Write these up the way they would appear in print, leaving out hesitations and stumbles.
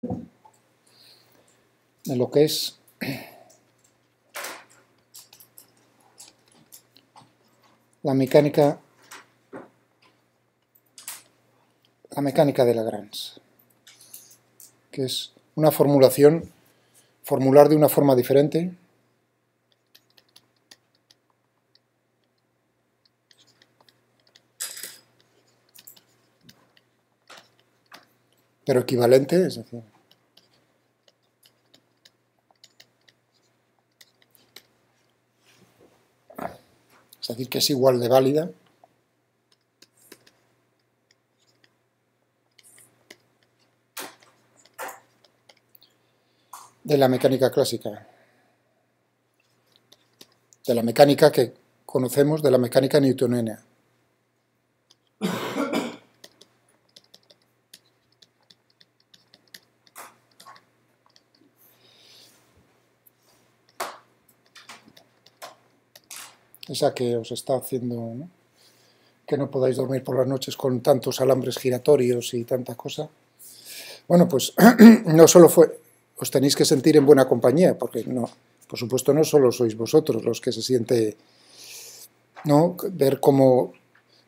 de lo que es la mecánica de Lagrange, que es una formular de una forma diferente pero equivalente, es decir que es igual de válida de la mecánica clásica, de la mecánica que conocemos, de la mecánica newtoniana. Esa que os está haciendo, ¿no?, que no podáis dormir por las noches con tantos alambres giratorios y tanta cosa. Bueno, pues no solo os tenéis que sentir en buena compañía, porque no, por supuesto no solo sois vosotros los que se siente, ¿no?, ver cómo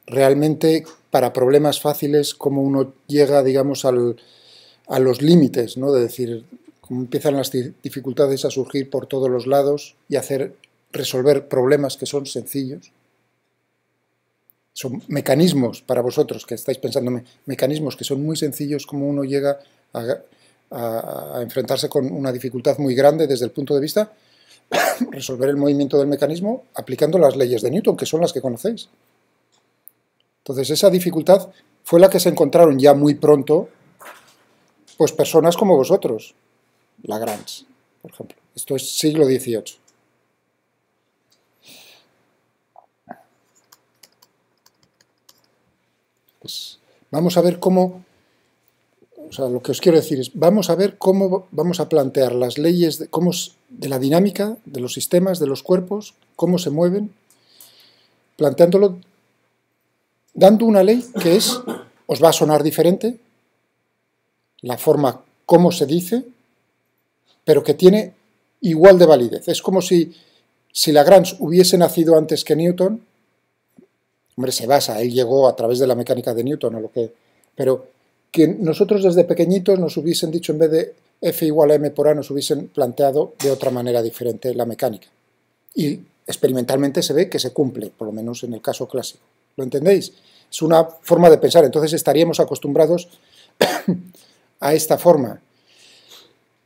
realmente para problemas fáciles, cómo uno llega, digamos, a los límites, ¿no?, de decir, cómo empiezan las dificultades a surgir por todos los lados y resolver problemas que son sencillos. Son mecanismos para vosotros, que estáis pensando, mecanismos que son muy sencillos, como uno llega a enfrentarse con una dificultad muy grande desde el punto de vista resolver el movimiento del mecanismo aplicando las leyes de Newton, que son las que conocéis. Entonces esa dificultad fue la que se encontraron ya muy pronto pues personas como vosotros, Lagrange, por ejemplo. Esto es siglo XVIII. Pues vamos a ver cómo, o sea, lo que os quiero decir es, vamos a ver cómo vamos a plantear las leyes de la dinámica, de los sistemas, de los cuerpos, cómo se mueven, planteándolo, dando una ley que os va a sonar diferente, la forma como se dice, pero que tiene igual de validez. Es como si Lagrange hubiese nacido antes que Newton. Hombre, se basa, él llegó a través de la mecánica de Newton, pero que nosotros desde pequeñitos nos hubiesen dicho, en vez de F igual a M por A, nos hubiesen planteado de otra manera diferente la mecánica. Y experimentalmente se ve que se cumple, por lo menos en el caso clásico. ¿Lo entendéis? Es una forma de pensar, entonces estaríamos acostumbrados a esta forma.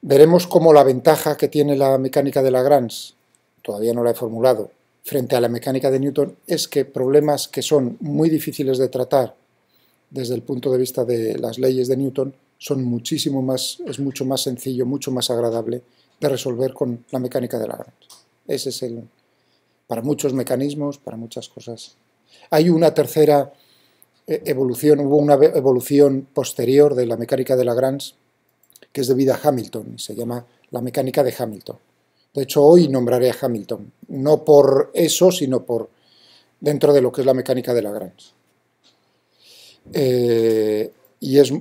Veremos cómo la ventaja que tiene la mecánica de Lagrange, todavía no la he formulado, frente a la mecánica de Newton, es que problemas que son muy difíciles de tratar desde el punto de vista de las leyes de Newton es mucho más sencillo, mucho más agradable de resolver con la mecánica de Lagrange. Ese es para muchos mecanismos, para muchas cosas. Hay una tercera evolución, hubo una evolución posterior de la mecánica de Lagrange que es debida a Hamilton, y se llama la mecánica de Hamilton. De hecho, hoy nombraré a Hamilton, no por eso, sino por dentro de lo que es la mecánica de Lagrange. Y es,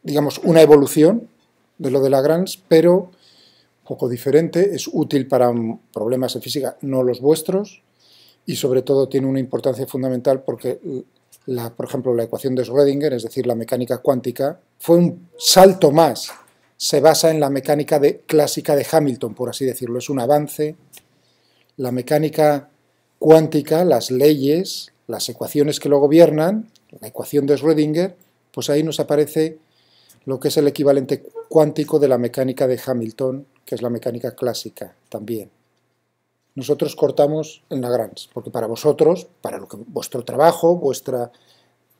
digamos, una evolución de lo de Lagrange, pero un poco diferente, es útil para problemas en física, no los vuestros, y sobre todo tiene una importancia fundamental porque, por ejemplo, la ecuación de Schrödinger, es decir, la mecánica cuántica, fue un salto más. Se basa en la mecánica clásica de Hamilton, por así decirlo. Es un avance. La mecánica cuántica, las leyes, las ecuaciones que lo gobiernan, la ecuación de Schrödinger, pues ahí nos aparece lo que es el equivalente cuántico de la mecánica de Hamilton, que es la mecánica clásica también. Nosotros cortamos en Lagrange, porque para vosotros, para vuestro trabajo,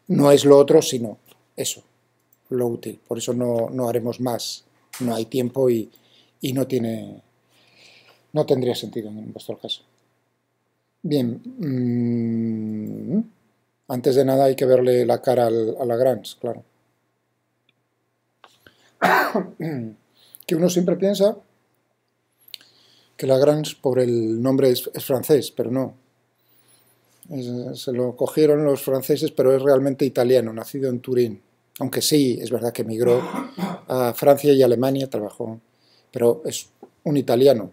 no es lo otro, sino eso, lo útil. Por eso no haremos más. No hay tiempo y no tendría sentido en vuestro caso. Bien, antes de nada hay que verle la cara a Lagrange, claro. Que uno siempre piensa que Lagrange, por el nombre, es francés, pero no. Se lo cogieron los franceses, pero es realmente italiano, nacido en Turín. Aunque sí, es verdad que emigró a Francia y Alemania, trabajó, pero es un italiano,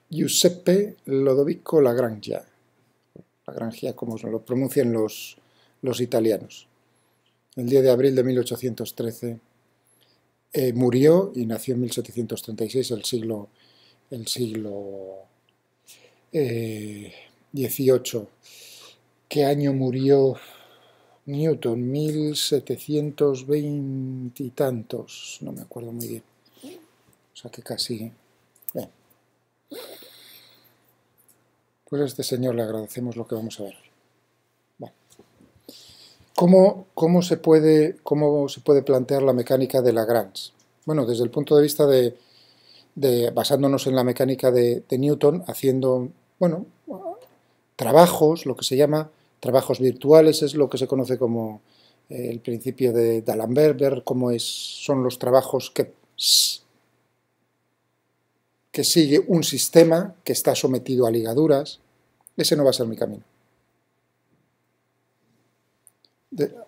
Giuseppe Lodovico Lagrangia, Lagrangia como lo pronuncian los italianos. El 10 de abril de 1813 murió y nació en 1736, el siglo XVIII. ¿Qué año murió Newton? 1720 y tantos, no me acuerdo muy bien. O sea que casi... Bien. Pues a este señor le agradecemos lo que vamos a ver. Bueno. ¿Cómo se puede plantear la mecánica de Lagrange? Bueno, desde el punto de vista basándonos en la mecánica de Newton, haciendo, bueno, trabajos, lo que se llama trabajos virtuales, es lo que se conoce como el principio de D'Alembert, ver cómo son los trabajos que sigue un sistema que está sometido a ligaduras. Ese no va a ser mi camino.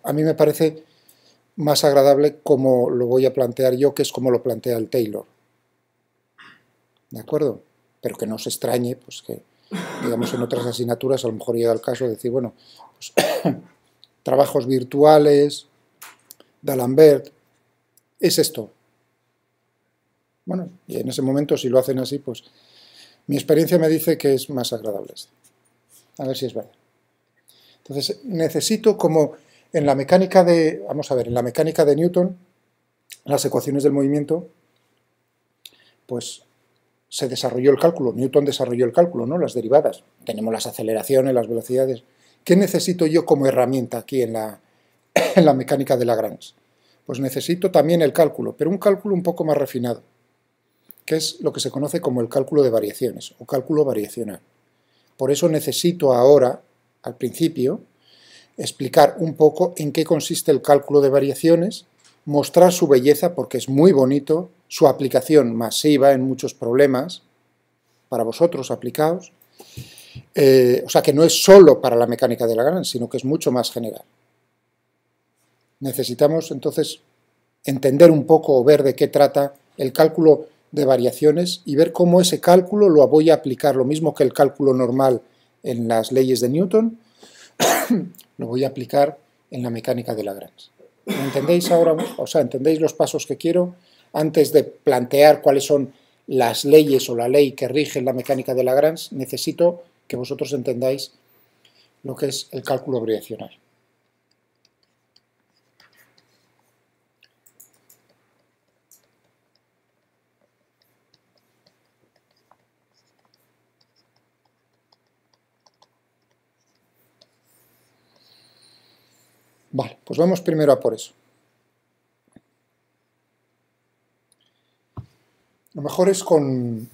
A mí me parece más agradable como lo voy a plantear yo, que es como lo plantea el Taylor. ¿De acuerdo? Pero que no se extrañe, pues que, digamos, en otras asignaturas a lo mejor llega el caso de decir, bueno, pues, trabajos virtuales, D'Alembert, es esto. Bueno, y en ese momento, si lo hacen así, pues mi experiencia me dice que es más agradable esto. A ver si es verdad. Entonces, necesito como en la mecánica vamos a ver, en la mecánica de Newton, las ecuaciones del movimiento, pues se desarrolló el cálculo, Newton desarrolló el cálculo, ¿no? Las derivadas, tenemos las aceleraciones, las velocidades. ¿Qué necesito yo como herramienta aquí en la mecánica de Lagrange? Pues necesito también el cálculo, pero un cálculo un poco más refinado, que es lo que se conoce como el cálculo de variaciones, o cálculo variacional. Por eso necesito ahora, al principio, explicar un poco en qué consiste el cálculo de variaciones, mostrar su belleza, porque es muy bonito, su aplicación masiva en muchos problemas, para vosotros aplicados, o sea que no es solo para la mecánica de Lagrange, sino que es mucho más general. Necesitamos entonces entender un poco o ver de qué trata el cálculo de variaciones y ver cómo ese cálculo lo voy a aplicar, lo mismo que el cálculo normal en las leyes de Newton, lo voy a aplicar en la mecánica de Lagrange. ¿Me entendéis ahora? O sea, ¿entendéis los pasos que quiero? Antes de plantear cuáles son las leyes o la ley que rige la mecánica de Lagrange, necesito que vosotros entendáis lo que es el cálculo variacional. Vale, pues vamos primero a por eso. Lo mejor es con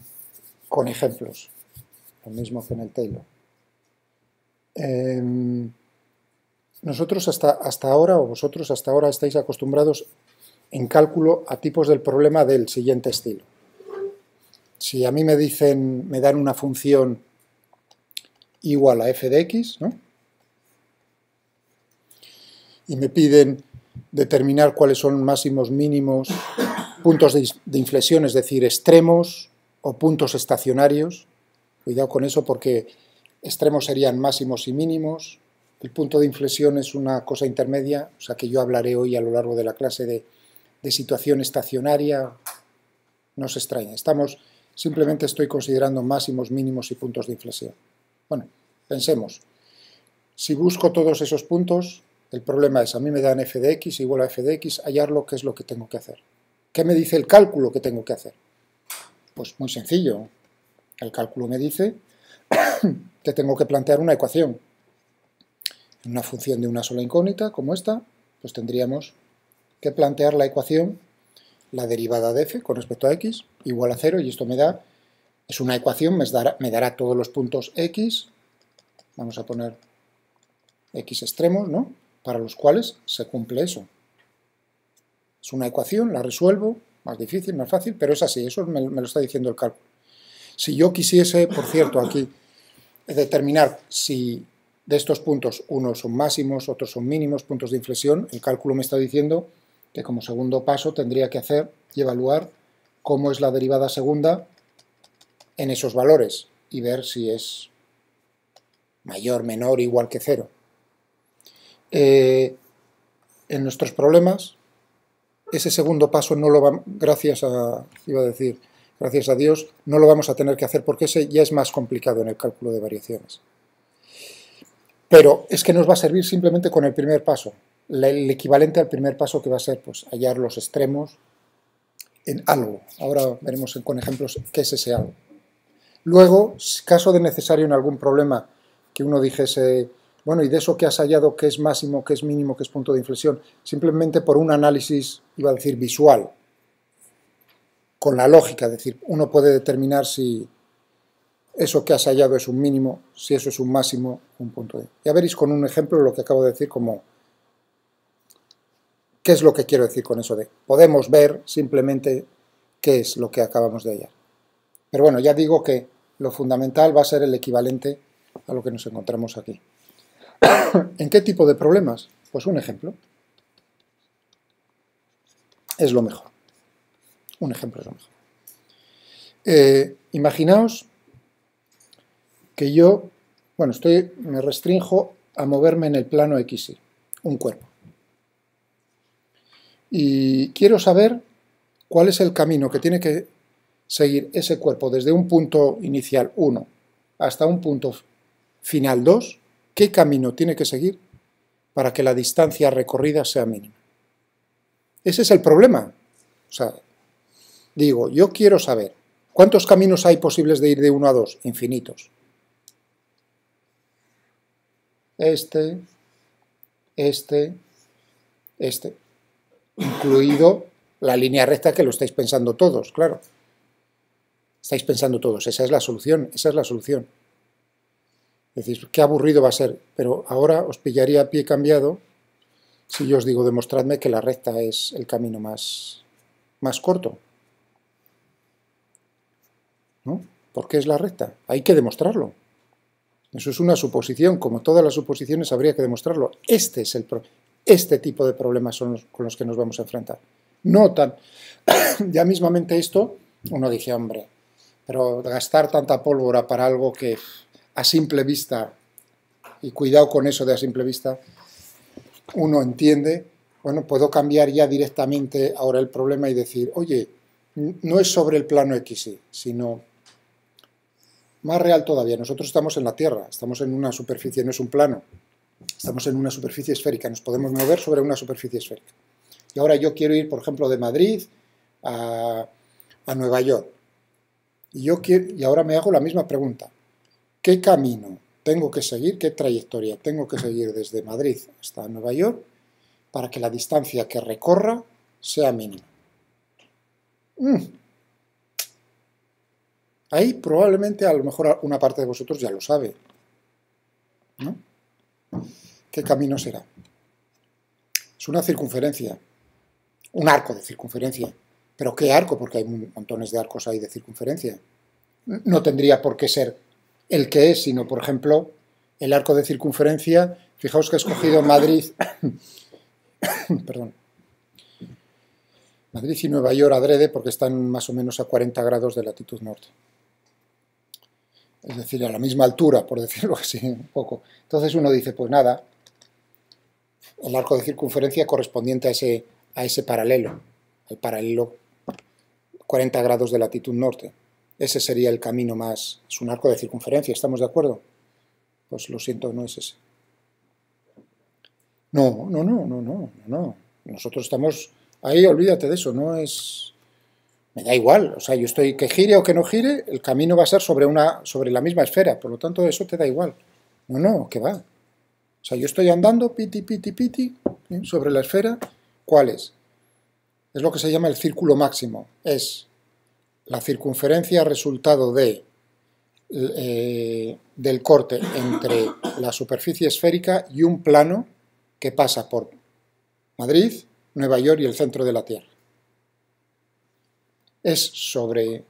ejemplos, lo mismo que en el Taylor. Nosotros hasta ahora, o vosotros hasta ahora, estáis acostumbrados en cálculo a tipos del problema del siguiente estilo. Si a mí me dan una función igual a f de x, ¿no? Y me piden determinar cuáles son máximos, mínimos, puntos de inflexión, es decir, extremos o puntos estacionarios. Cuidado con eso porque extremos serían máximos y mínimos. El punto de inflexión es una cosa intermedia, o sea que yo hablaré hoy a lo largo de la clase de situación estacionaria. No os extraña, simplemente estoy considerando máximos, mínimos y puntos de inflexión. Bueno, pensemos. Si busco todos esos puntos, el problema es, a mí me dan f de x igual a f de x, hallarlo, ¿qué es lo que tengo que hacer? ¿Qué me dice el cálculo que tengo que hacer? Pues muy sencillo. El cálculo me dice que tengo que plantear una ecuación. En una función de una sola incógnita, como esta, pues tendríamos que plantear la ecuación, la derivada de f con respecto a x, igual a 0, y esto es una ecuación, me dará todos los puntos x, vamos a poner x extremos, ¿no?, para los cuales se cumple eso. Es una ecuación, la resuelvo, más difícil, más fácil, pero es así, eso me lo está diciendo el cálculo. Si yo quisiese, por cierto, aquí determinar si de estos puntos unos son máximos, otros son mínimos, puntos de inflexión, el cálculo me está diciendo que como segundo paso tendría que hacer y evaluar cómo es la derivada segunda en esos valores y ver si es mayor, menor, igual que 0. En nuestros problemas, ese segundo paso no lo vamos, gracias a Dios, no lo vamos a tener que hacer porque ese ya es más complicado en el cálculo de variaciones. Pero es que nos va a servir simplemente con el primer paso, el equivalente al primer paso, que va a ser pues hallar los extremos en algo. Ahora veremos con ejemplos qué es ese algo. Luego, caso de necesario en algún problema que uno dijese, bueno, y de eso que has hallado, qué es máximo, qué es mínimo, qué es punto de inflexión, simplemente por un análisis, iba a decir visual, con la lógica, es decir, uno puede determinar si eso que has hallado es un mínimo, si eso es un máximo, un punto de... Ya veréis con un ejemplo lo que acabo de decir, como qué es lo que quiero decir con eso de podemos ver simplemente qué es lo que acabamos de hallar. Pero bueno, ya digo que lo fundamental va a ser el equivalente a lo que nos encontramos aquí. ¿En qué tipo de problemas? Pues un ejemplo. Es lo mejor. Un ejemplo es lo mejor. Imaginaos que yo, bueno, me restrinjo a moverme en el plano XY, un cuerpo. Y quiero saber cuál es el camino que tiene que seguir ese cuerpo desde un punto inicial 1 hasta un punto final 2, qué camino tiene que seguir para que la distancia recorrida sea mínima. Ese es el problema. O sea, digo, yo quiero saber cuántos caminos hay posibles de ir de 1 a 2, infinitos. Este, incluido la línea recta, que lo estáis pensando todos, claro. Estáis pensando todos, esa es la solución, esa es la solución. Decís, qué aburrido va a ser, pero ahora os pillaría a pie cambiado si yo os digo, demostradme que la recta es el camino más corto. ¿No? ¿Por qué es la recta? Hay que demostrarlo. Eso es una suposición, como todas las suposiciones habría que demostrarlo. Este tipo de problemas son con los que nos vamos a enfrentar. No tan... Ya mismamente esto, uno dice, hombre, pero gastar tanta pólvora para algo que a simple vista, y cuidado con eso de a simple vista, uno entiende, bueno, puedo cambiar ya directamente ahora el problema y decir, oye, no es sobre el plano XY, sino más real todavía. Nosotros estamos en la Tierra, estamos en una superficie, no es un plano, estamos en una superficie esférica, nos podemos mover sobre una superficie esférica. Y ahora yo quiero ir, por ejemplo, de Madrid a Nueva York. Y ahora me hago la misma pregunta. ¿Qué camino tengo que seguir, qué trayectoria tengo que seguir desde Madrid hasta Nueva York para que la distancia que recorra sea mínima? Ahí probablemente a lo mejor una parte de vosotros ya lo sabe, ¿no? ¿Qué camino será? Es una circunferencia, un arco de circunferencia. ¿Pero qué arco? Porque hay montones de arcos ahí de circunferencia. No tendría por qué ser el que es, sino, por ejemplo, el arco de circunferencia. Fijaos que he escogido Madrid, perdón, Madrid y Nueva York adrede porque están más o menos a 40 grados de latitud norte. Es decir, a la misma altura, por decirlo así un poco. Entonces uno dice, pues nada, el arco de circunferencia correspondiente a ese paralelo, el paralelo 40 grados de latitud norte. Ese sería el camino más... Es un arco de circunferencia, ¿estamos de acuerdo? Pues lo siento, no es ese. No. Nosotros estamos... Ahí olvídate de eso, no es... Me da igual, o sea, yo estoy... Que gire o que no gire, el camino va a ser sobre la misma esfera, por lo tanto eso te da igual. No, ¿qué va? O sea, yo estoy andando, piti, sobre la esfera. ¿Cuál es? Es lo que se llama el círculo máximo. Es la circunferencia resultado del corte entre la superficie esférica y un plano que pasa por Madrid, Nueva York y el centro de la Tierra. Es sobre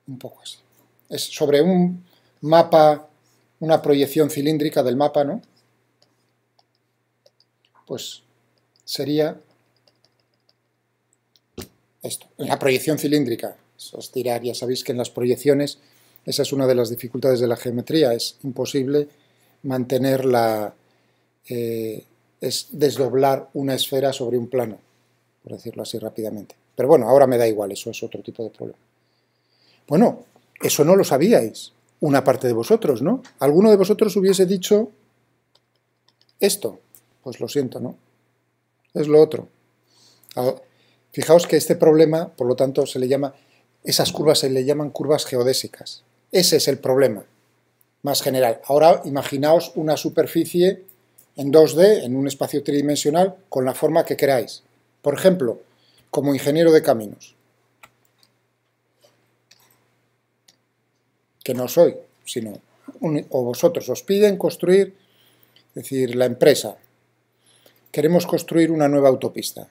un poco así. Es sobre un mapa, una proyección cilíndrica del mapa, ¿no? Pues sería esto, en la proyección cilíndrica. Eso es tirar, ya sabéis que en las proyecciones esa es una de las dificultades de la geometría, es imposible mantener es desdoblar una esfera sobre un plano, por decirlo así rápidamente. Pero bueno, ahora me da igual, eso es otro tipo de problema. Bueno, eso no lo sabíais, una parte de vosotros, ¿no? ¿Alguno de vosotros hubiese dicho esto? Pues lo siento, ¿no? Es lo otro. Fijaos que este problema, por lo tanto, esas curvas se le llaman curvas geodésicas. Ese es el problema más general. Ahora imaginaos una superficie en 2D, en un espacio tridimensional, con la forma que queráis. Por ejemplo, como ingeniero de caminos. Que no soy, sino, o vosotros, os piden construir, es decir, la empresa. Queremos construir una nueva autopista,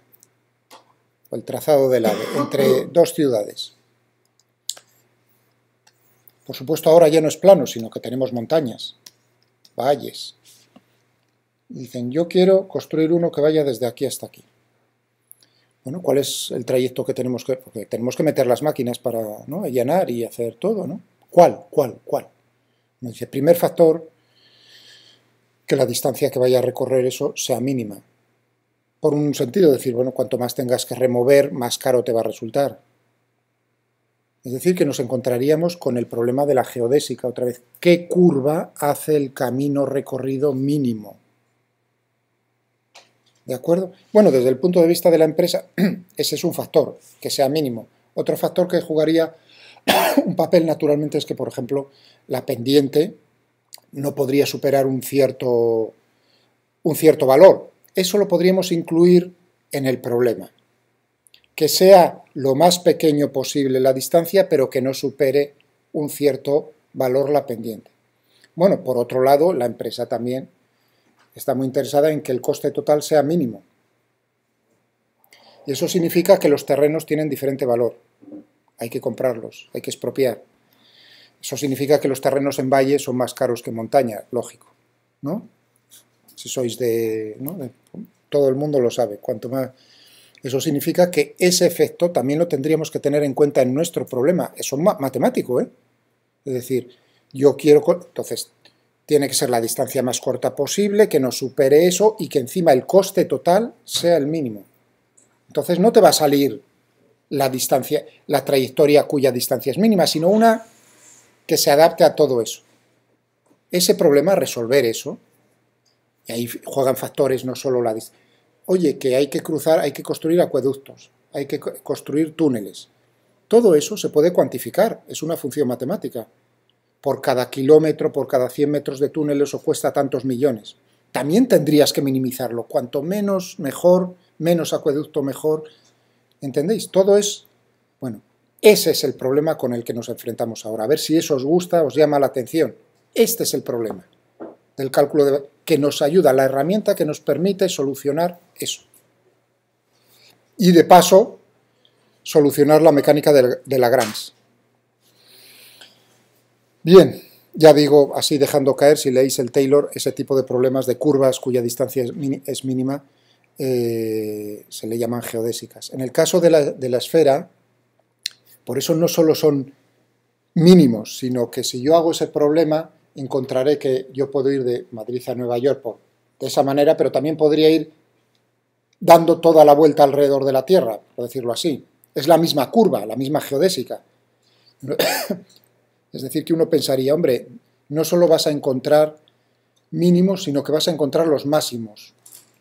o el trazado del AVE, entre dos ciudades. Por supuesto, ahora ya no es plano, sino que tenemos montañas, valles. Dicen, yo quiero construir uno que vaya desde aquí hasta aquí. Bueno, ¿cuál es el trayecto que tenemos que...? Porque tenemos que meter las máquinas para, ¿no?, allanar y hacer todo, ¿no? ¿Cuál? Nos dice, primer factor, que la distancia que vaya a recorrer eso sea mínima. Por un sentido, decir, bueno, cuanto más tengas que remover, más caro te va a resultar. Es decir, que nos encontraríamos con el problema de la geodésica otra vez. ¿Qué curva hace el camino recorrido mínimo? ¿De acuerdo? Bueno, desde el punto de vista de la empresa, ese es un factor, que sea mínimo. Otro factor que jugaría un papel, naturalmente, es que, por ejemplo, la pendiente no podría superar un cierto valor. Eso lo podríamos incluir en el problema. Que sea lo más pequeño posible la distancia, pero que no supere un cierto valor la pendiente. Bueno, por otro lado, la empresa también está muy interesada en que el coste total sea mínimo. Y eso significa que los terrenos tienen diferente valor. Hay que comprarlos, hay que expropiar. Eso significa que los terrenos en valle son más caros que en montaña, lógico, ¿no? Si sois todo el mundo lo sabe, cuanto más... Eso significa que ese efecto también lo tendríamos que tener en cuenta en nuestro problema. Eso es matemático, ¿eh? Es decir, yo quiero... Entonces, tiene que ser la distancia más corta posible, que no supere eso y que encima el coste total sea el mínimo. Entonces no te va a salir la distancia, la trayectoria cuya distancia es mínima, sino una que se adapte a todo eso. Ese problema, resolver eso, y ahí juegan factores, no solo la distancia. Oye, que hay que cruzar, hay que construir acueductos, hay que construir túneles. Todo eso se puede cuantificar, es una función matemática. Por cada kilómetro, por cada 100 metros de túnel, eso cuesta tantos millones. También tendrías que minimizarlo. Cuanto menos, mejor, menos acueducto, mejor. ¿Entendéis? Todo es... Bueno, ese es el problema con el que nos enfrentamos ahora. A ver si eso os gusta, os llama la atención. Este es el problema del cálculo que nos ayuda, la herramienta que nos permite solucionar eso. Y de paso, solucionar la mecánica de Lagrange. Bien, ya digo, así dejando caer, si leéis el Taylor, ese tipo de problemas de curvas cuya distancia es mínima, se le llaman geodésicas. En el caso de la esfera, por eso no solo son mínimos, sino que si yo hago ese problema, encontraré que yo puedo ir de Madrid a Nueva York de esa manera, pero también podría ir dando toda la vuelta alrededor de la Tierra, por decirlo así. Es la misma curva, la misma geodésica. Es decir, que uno pensaría, hombre, no solo vas a encontrar mínimos, sino que vas a encontrar los máximos.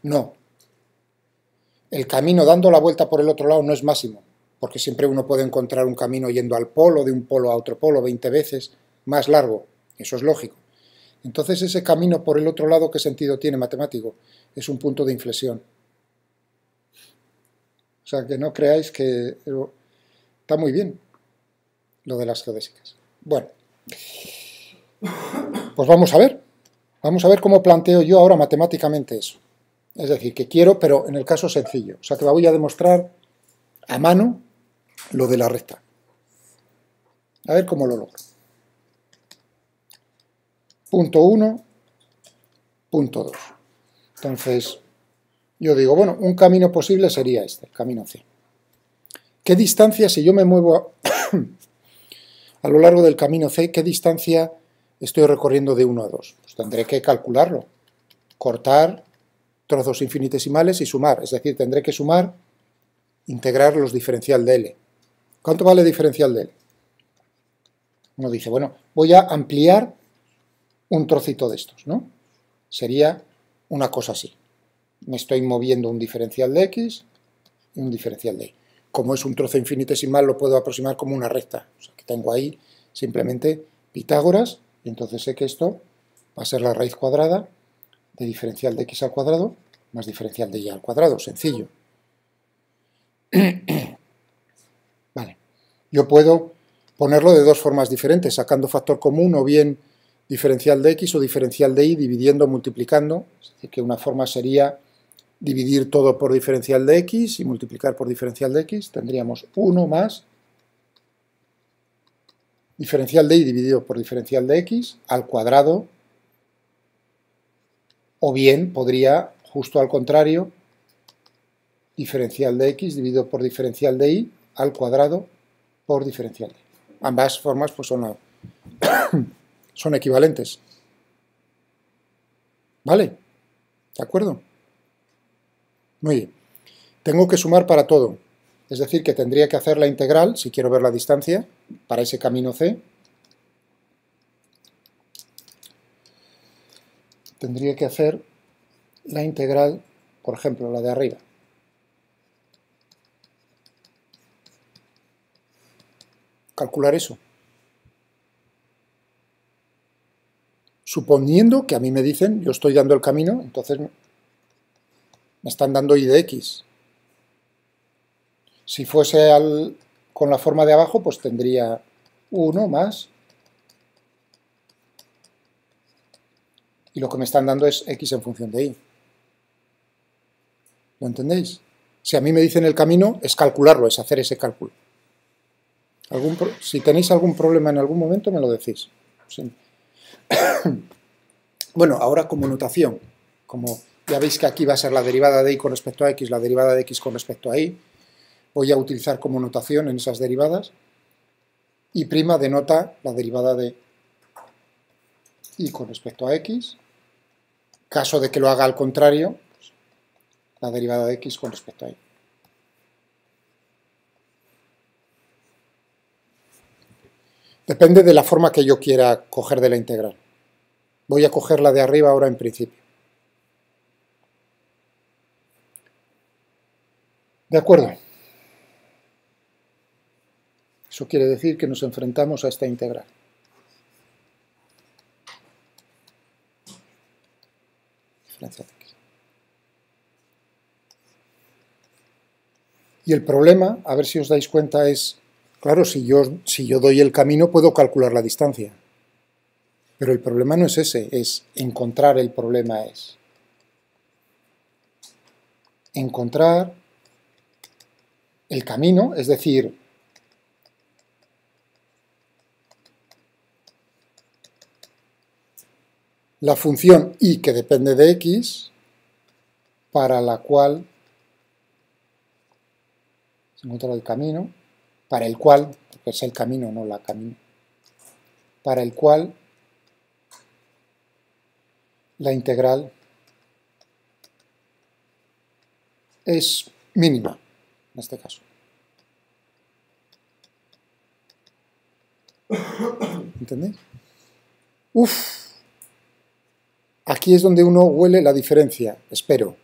No. El camino dando la vuelta por el otro lado no es máximo, porque siempre uno puede encontrar un camino yendo al polo, de un polo a otro polo, 20 veces, más largo. Eso es lógico. Entonces, ese camino por el otro lado, ¿qué sentido tiene matemático? Es un punto de inflexión. O sea, que no creáis que... Está muy bien lo de las geodésicas. Bueno, pues vamos a ver cómo planteo yo ahora matemáticamente eso. Es decir, que quiero, pero en el caso sencillo. O sea, que voy a demostrar a mano lo de la recta. A ver cómo lo logro. Punto 1, punto 2. Entonces, yo digo, bueno, un camino posible sería este, el camino C. ¿Qué distancia, si yo me muevo a lo largo del camino C, qué distancia estoy recorriendo de 1 a 2? Pues tendré que calcularlo, cortar trozos infinitesimales y sumar, es decir, tendré que sumar, integrar los diferencial de L. ¿Cuánto vale diferencial de L? Uno dice, bueno, voy a ampliar un trocito de estos, ¿no? Sería una cosa así. Me estoy moviendo un diferencial de X y un diferencial de Y. Como es un trozo infinitesimal, lo puedo aproximar como una recta. O sea, que tengo ahí simplemente Pitágoras, y entonces sé que esto va a ser la raíz cuadrada de diferencial de X al cuadrado más diferencial de Y al cuadrado. Sencillo. Vale. Yo puedo ponerlo de dos formas diferentes, sacando factor común o bien diferencial de X o diferencial de Y, dividiendo, multiplicando. Es decir, que una forma sería dividir todo por diferencial de X y multiplicar por diferencial de X. Tendríamos 1 más diferencial de Y dividido por diferencial de X al cuadrado. O bien podría, justo al contrario, diferencial de X dividido por diferencial de Y al cuadrado por diferencial de Y. Ambas formas pues, son equivalentes. ¿Vale? ¿De acuerdo? Muy bien. Tengo que sumar para todo. Es decir, que tendría que hacer la integral, si quiero ver la distancia, para ese camino C. Tendría que hacer la integral, por ejemplo, la de arriba. Calcular eso. Suponiendo que a mí me dicen, yo estoy dando el camino, entonces me están dando y de X. Si fuese con la forma de abajo, pues tendría 1 más, y lo que me están dando es X en función de Y. ¿Lo entendéis? Si a mí me dicen el camino, es calcularlo, es hacer ese cálculo. Si tenéis algún problema en algún momento, me lo decís. Sí. Bueno, ahora como notación, como ya veis que aquí va a ser la derivada de Y con respecto a X, la derivada de X con respecto a Y, voy a utilizar como notación en esas derivadas, Y' denota la derivada de Y con respecto a X, caso de que lo haga al contrario, pues, la derivada de X con respecto a Y. Depende de la forma que yo quiera coger de la integral. Voy a coger la de arriba ahora en principio. ¿De acuerdo? Eso quiere decir que nos enfrentamos a esta integral. Diferencia de X. Y el problema, a ver si os dais cuenta, es, claro, si yo doy el camino puedo calcular la distancia. Pero el problema no es ese, es encontrar el problema es. Encontrar el camino, es decir, la función y que depende de X, para la cual se encuentra el camino, para el cual, porque es el camino, no la camino, para el cual la integral es mínima, en este caso. ¿Entendéis? Aquí es donde uno huele la diferencia, espero.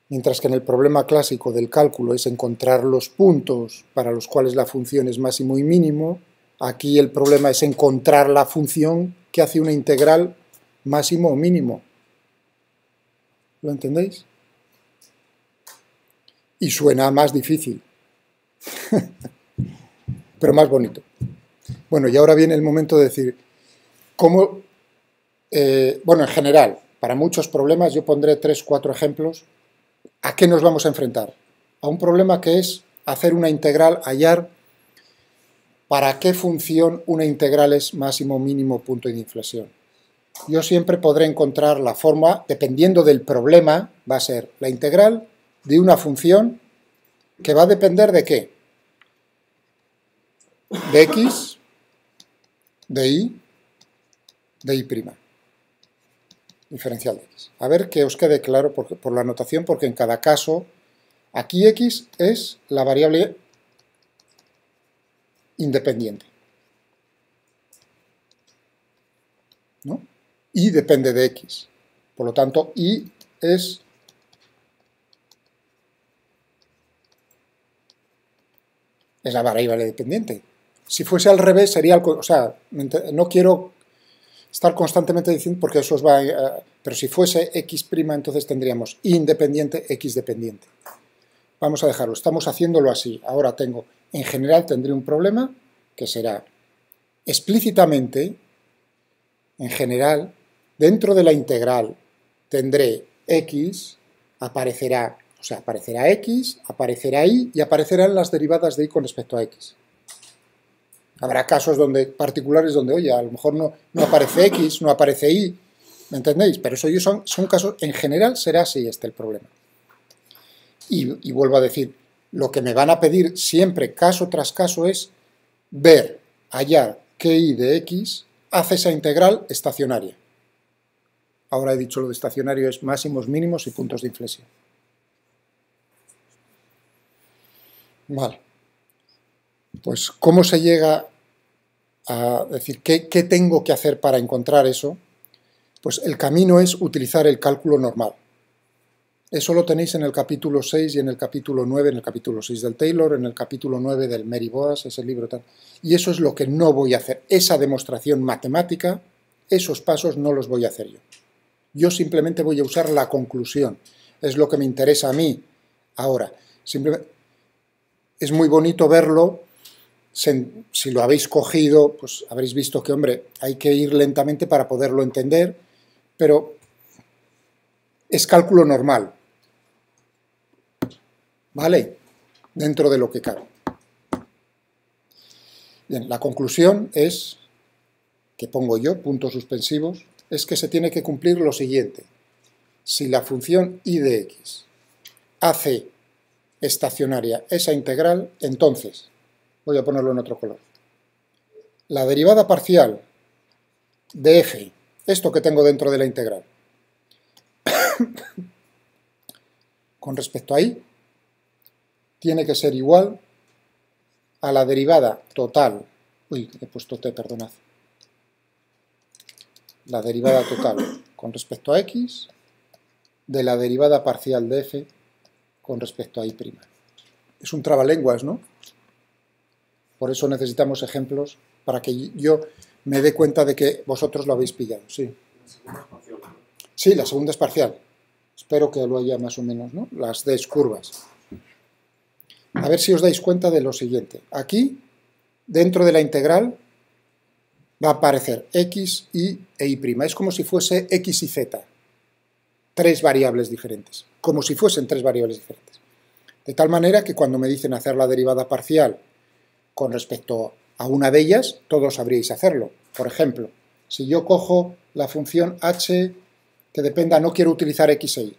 Mientras que en el problema clásico del cálculo es encontrar los puntos para los cuales la función es máximo y mínimo, aquí el problema es encontrar la función que hace una integral máximo o mínimo. ¿Lo entendéis? Y suena más difícil, pero más bonito. Bueno, y ahora viene el momento de decir, ¿cómo? Bueno, en general, para muchos problemas yo pondré 3 o 4 ejemplos. ¿A qué nos vamos a enfrentar? A un problema que es hacer una integral, hallar para qué función una integral es máximo, mínimo, punto de inflexión. Yo siempre podré encontrar la forma, dependiendo del problema, va a ser la integral de una función que va a depender ¿de qué? De x, de y, de y'. Diferencial de x. A ver que os quede claro por la notación, porque en cada caso, aquí x es la variable independiente, ¿no? Y depende de x. Por lo tanto, y es la variable dependiente. Si fuese al revés, sería o sea, no quiero estar constantemente diciendo, porque eso os va pero si fuese x', entonces tendríamos y independiente, x dependiente. Vamos a dejarlo, estamos haciéndolo así. Ahora tengo, en general tendré un problema, que será explícitamente, en general, dentro de la integral tendré x, aparecerá x, aparecerá y aparecerán las derivadas de y con respecto a x. Habrá casos particulares donde, oye, a lo mejor no aparece x, no aparece y, ¿me entendéis? Pero eso son casos, en general será así el problema. Y vuelvo a decir, lo que me van a pedir siempre, caso tras caso, es ver, hallar que y de x hace esa integral estacionaria. Ahora he dicho lo de estacionario es máximos, mínimos y puntos de inflexión. Vale. Pues, ¿cómo se llega a decir qué tengo que hacer para encontrar eso? Pues el camino es utilizar el cálculo normal. Eso lo tenéis en el capítulo 6 y en el capítulo 9, en el capítulo 6 del Taylor, en el capítulo 9 del Mary Boas, ese libro tal. Y eso es lo que no voy a hacer. Esa demostración matemática, esos pasos no los voy a hacer yo. Yo simplemente voy a usar la conclusión. Es lo que me interesa a mí. Ahora, simplemente es muy bonito verlo. Si lo habéis cogido, pues habréis visto que, hombre, hay que ir lentamente para poderlo entender, pero es cálculo normal, ¿vale? Dentro de lo que cabe. Bien, la conclusión es, que pongo yo, puntos suspensivos, es que se tiene que cumplir lo siguiente. Si la función y de x hace estacionaria esa integral, entonces, voy a ponerlo en otro color, la derivada parcial de f, esto que tengo dentro de la integral, con respecto a y, tiene que ser igual a la derivada total, uy, he puesto t, perdonad, la derivada total con respecto a x de la derivada parcial de f con respecto a y'. Es un trabalenguas, ¿no? Por eso necesitamos ejemplos para que yo me dé cuenta de que vosotros lo habéis pillado. Sí. Sí, la segunda es parcial. Espero que lo haya más o menos, ¿no? Las d curvas. A ver si os dais cuenta de lo siguiente. Aquí, dentro de la integral, va a aparecer x, y e y'. Es como si fuese x y z. Tres variables diferentes. Como si fuesen tres variables diferentes. De tal manera que cuando me dicen hacer la derivada parcial con respecto a una de ellas, todos sabríais hacerlo. Por ejemplo, si yo cojo la función h que dependa, no quiero utilizar x e y,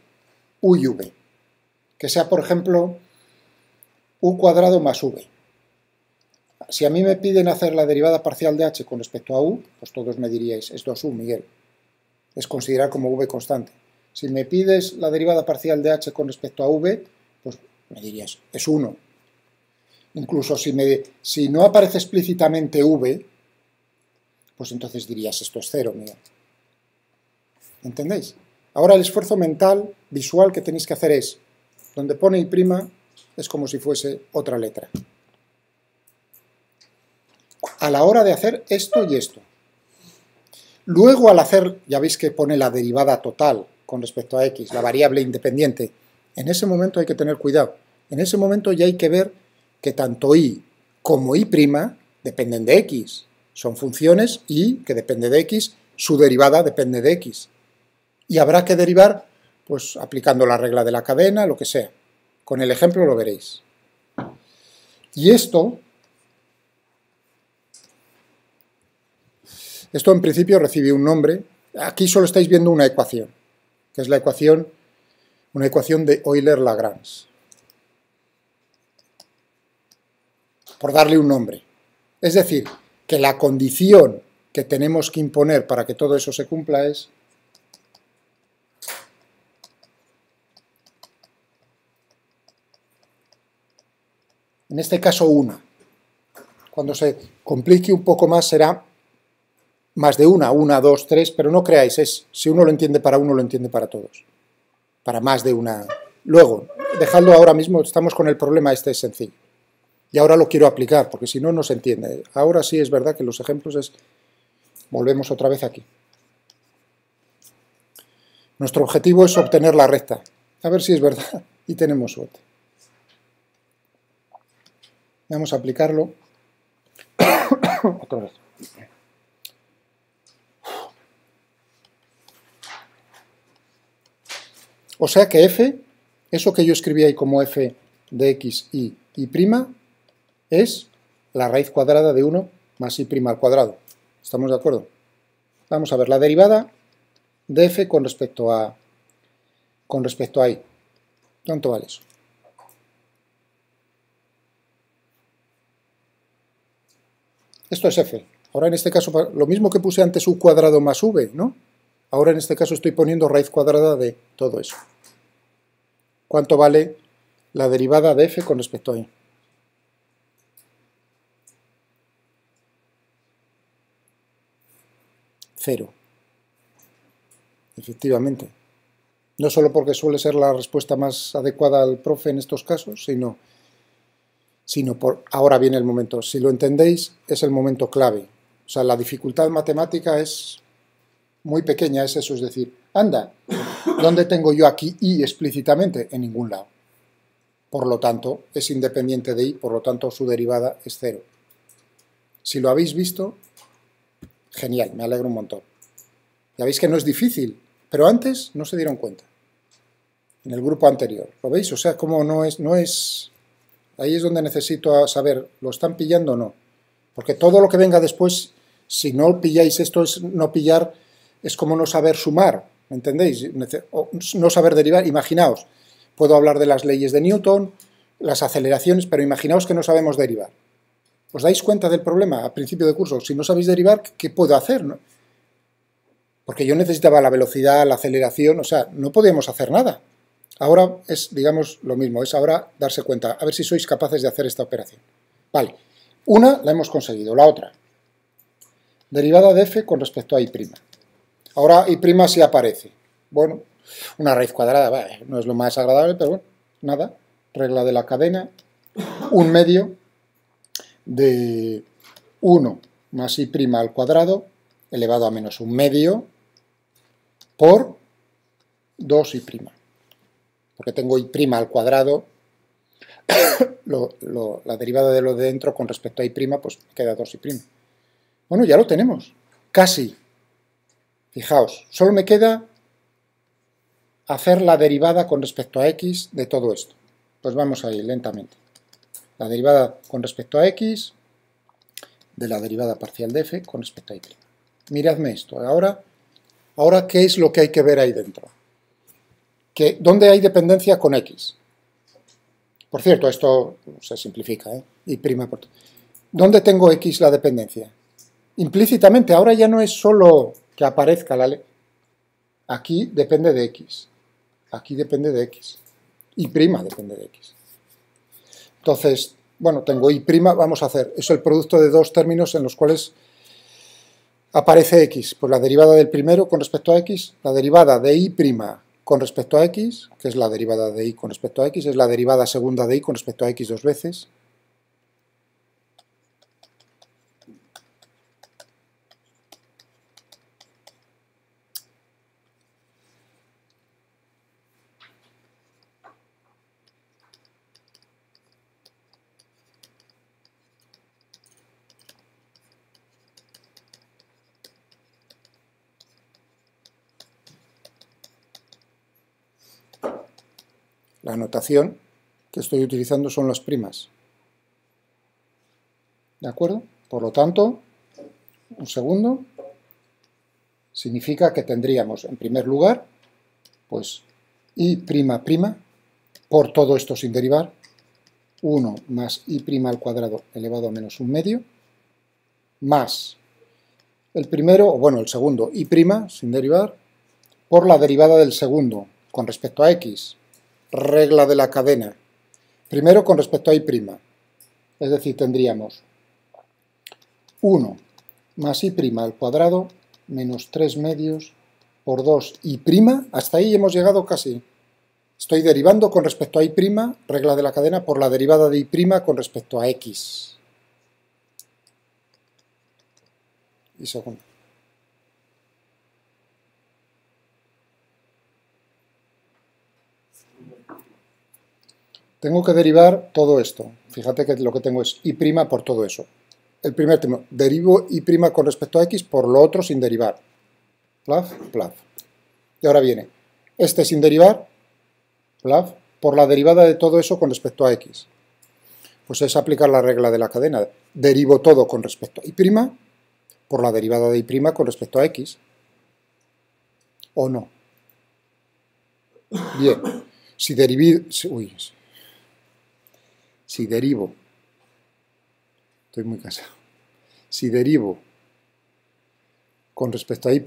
u y v, que sea, por ejemplo, u cuadrado más v. Si a mí me piden hacer la derivada parcial de h con respecto a u, pues todos me diríais, es 2u, Miguel. Es considerar como v constante. Si me pides la derivada parcial de h con respecto a v, pues me dirías, es 1. Incluso si no aparece explícitamente v, pues entonces dirías, esto es 0, Miguel. ¿Entendéis? Ahora el esfuerzo mental, visual que tenéis que hacer es, donde pone y', es como si fuese otra letra. A la hora de hacer esto y esto. Luego al hacer, ya veis que pone la derivada total con respecto a x, la variable independiente, en ese momento hay que tener cuidado. En ese momento ya hay que ver que tanto y como y' dependen de x. Son funciones y que depende de x, su derivada depende de x. Y habrá que derivar, pues aplicando la regla de la cadena, lo que sea. Con el ejemplo lo veréis. Y esto en principio recibe un nombre. Aquí solo estáis viendo una ecuación, que es la ecuación una ecuación de Euler-Lagrange, por darle un nombre. Es decir, que la condición que tenemos que imponer para que todo eso se cumpla es en este caso una. Cuando se complique un poco más será más de una, 2, 3, pero no creáis, si uno lo entiende para uno, lo entiende para todos. Para más de una. Luego, dejadlo ahora mismo, estamos con el problema, este es sencillo. Y ahora lo quiero aplicar, porque si no, no se entiende. Ahora sí es verdad que los ejemplos es... Volvemos otra vez aquí. Nuestro objetivo es obtener la recta. A ver si es verdad y tenemos suerte. Vamos a aplicarlo. Otra vez. O sea que f, eso que yo escribí ahí como f de x y y', es la raíz cuadrada de 1 más y' al cuadrado. ¿Estamos de acuerdo? Vamos a ver la derivada de f con respecto a y. ¿Cuánto vale eso? Esto es f. Ahora en este caso, lo mismo que puse antes u cuadrado más v, ¿no? Ahora en este caso estoy poniendo raíz cuadrada de todo eso. ¿Cuánto vale la derivada de f con respecto a y? 0. Efectivamente. No solo porque suele ser la respuesta más adecuada al profe en estos casos, sino por... Ahora viene el momento. Si lo entendéis, es el momento clave. O sea, la dificultad matemática es muy pequeña, es eso, es decir, anda, ¿dónde tengo yo aquí y explícitamente? En ningún lado. Por lo tanto, es independiente de y, por lo tanto, su derivada es 0. Si lo habéis visto, genial, me alegro un montón. Ya veis que no es difícil, pero antes no se dieron cuenta. En el grupo anterior, ¿lo veis? O sea, como no es... Ahí es donde necesito saber, ¿lo están pillando o no? Porque todo lo que venga después, si no pilláis esto, es no pillar, es como no saber sumar, ¿me entendéis? O no saber derivar. Imaginaos, puedo hablar de las leyes de Newton, las aceleraciones, pero imaginaos que no sabemos derivar. ¿Os dais cuenta del problema a principio de curso? Si no sabéis derivar, ¿qué puedo hacer? ¿No? Porque yo necesitaba la velocidad, la aceleración, o sea, no podíamos hacer nada. Ahora es, digamos, lo mismo, es ahora darse cuenta, a ver si sois capaces de hacer esta operación. Vale, una la hemos conseguido, la otra. Derivada de f con respecto a y'. Ahora y' sí aparece. Bueno, una raíz cuadrada, no es lo más agradable, pero bueno, nada. Regla de la cadena, un medio de 1 más y' al cuadrado elevado a menos un medio por 2y'. Porque tengo y' al cuadrado, la derivada de lo de dentro con respecto a y', pues queda 2y'. Bueno, ya lo tenemos, casi. Fijaos, solo me queda hacer la derivada con respecto a x de todo esto. Pues vamos a ir lentamente. La derivada con respecto a x de la derivada parcial de f con respecto a y'. Miradme esto. Ahora, ¿qué es lo que hay que ver ahí dentro? ¿Dónde hay dependencia con x? Por cierto, esto se simplifica, ¿eh? Y'. ¿Dónde tengo x la dependencia? Implícitamente, ahora ya no es solo que aparezca la ley. Aquí depende de x. Aquí depende de x. Y' depende de x. Entonces, bueno, tengo y', vamos a hacer. Es el producto de dos términos en los cuales aparece x. Pues la derivada del primero con respecto a x, la derivada de y' con respecto a x, que es la derivada de y con respecto a x, es la derivada segunda de y con respecto a x dos veces. La notación que estoy utilizando son las primas. ¿De acuerdo? Por lo tanto, un segundo, significa que tendríamos, en primer lugar, pues y' por todo esto sin derivar, 1 más i' al cuadrado elevado a menos 1/2, más el primero, o bueno, el segundo, i' sin derivar, por la derivada del segundo con respecto a x, regla de la cadena, primero con respecto a i', es decir, tendríamos 1 más i' al cuadrado menos 3/2 por 2i', hasta ahí hemos llegado casi. Estoy derivando con respecto a i', regla de la cadena, por la derivada de i' con respecto a x. Y segundo. Tengo que derivar todo esto. Fíjate que lo que tengo es i' por todo eso. El primer término, derivo i' con respecto a x por lo otro sin derivar. Plaf, plaf. Y ahora viene este sin derivar, plaf, por la derivada de todo eso con respecto a x. Pues es aplicar la regla de la cadena. Derivo todo con respecto a i' por la derivada de i' con respecto a x. ¿O no? Bien. Si derivo, estoy muy cansado, si derivo con respecto a i'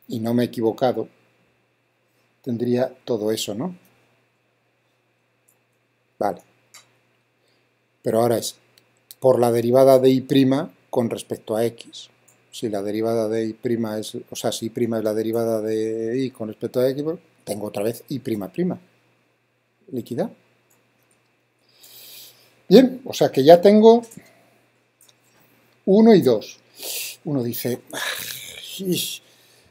y no me he equivocado, tendría todo eso, ¿no? Vale. Pero ahora es por la derivada de i' con respecto a x. Si la derivada de i' es, o sea, si i' es la derivada de i con respecto a x, tengo otra vez i'. Líquida. Bien, o sea que ya tengo 1 y 2. Uno dice,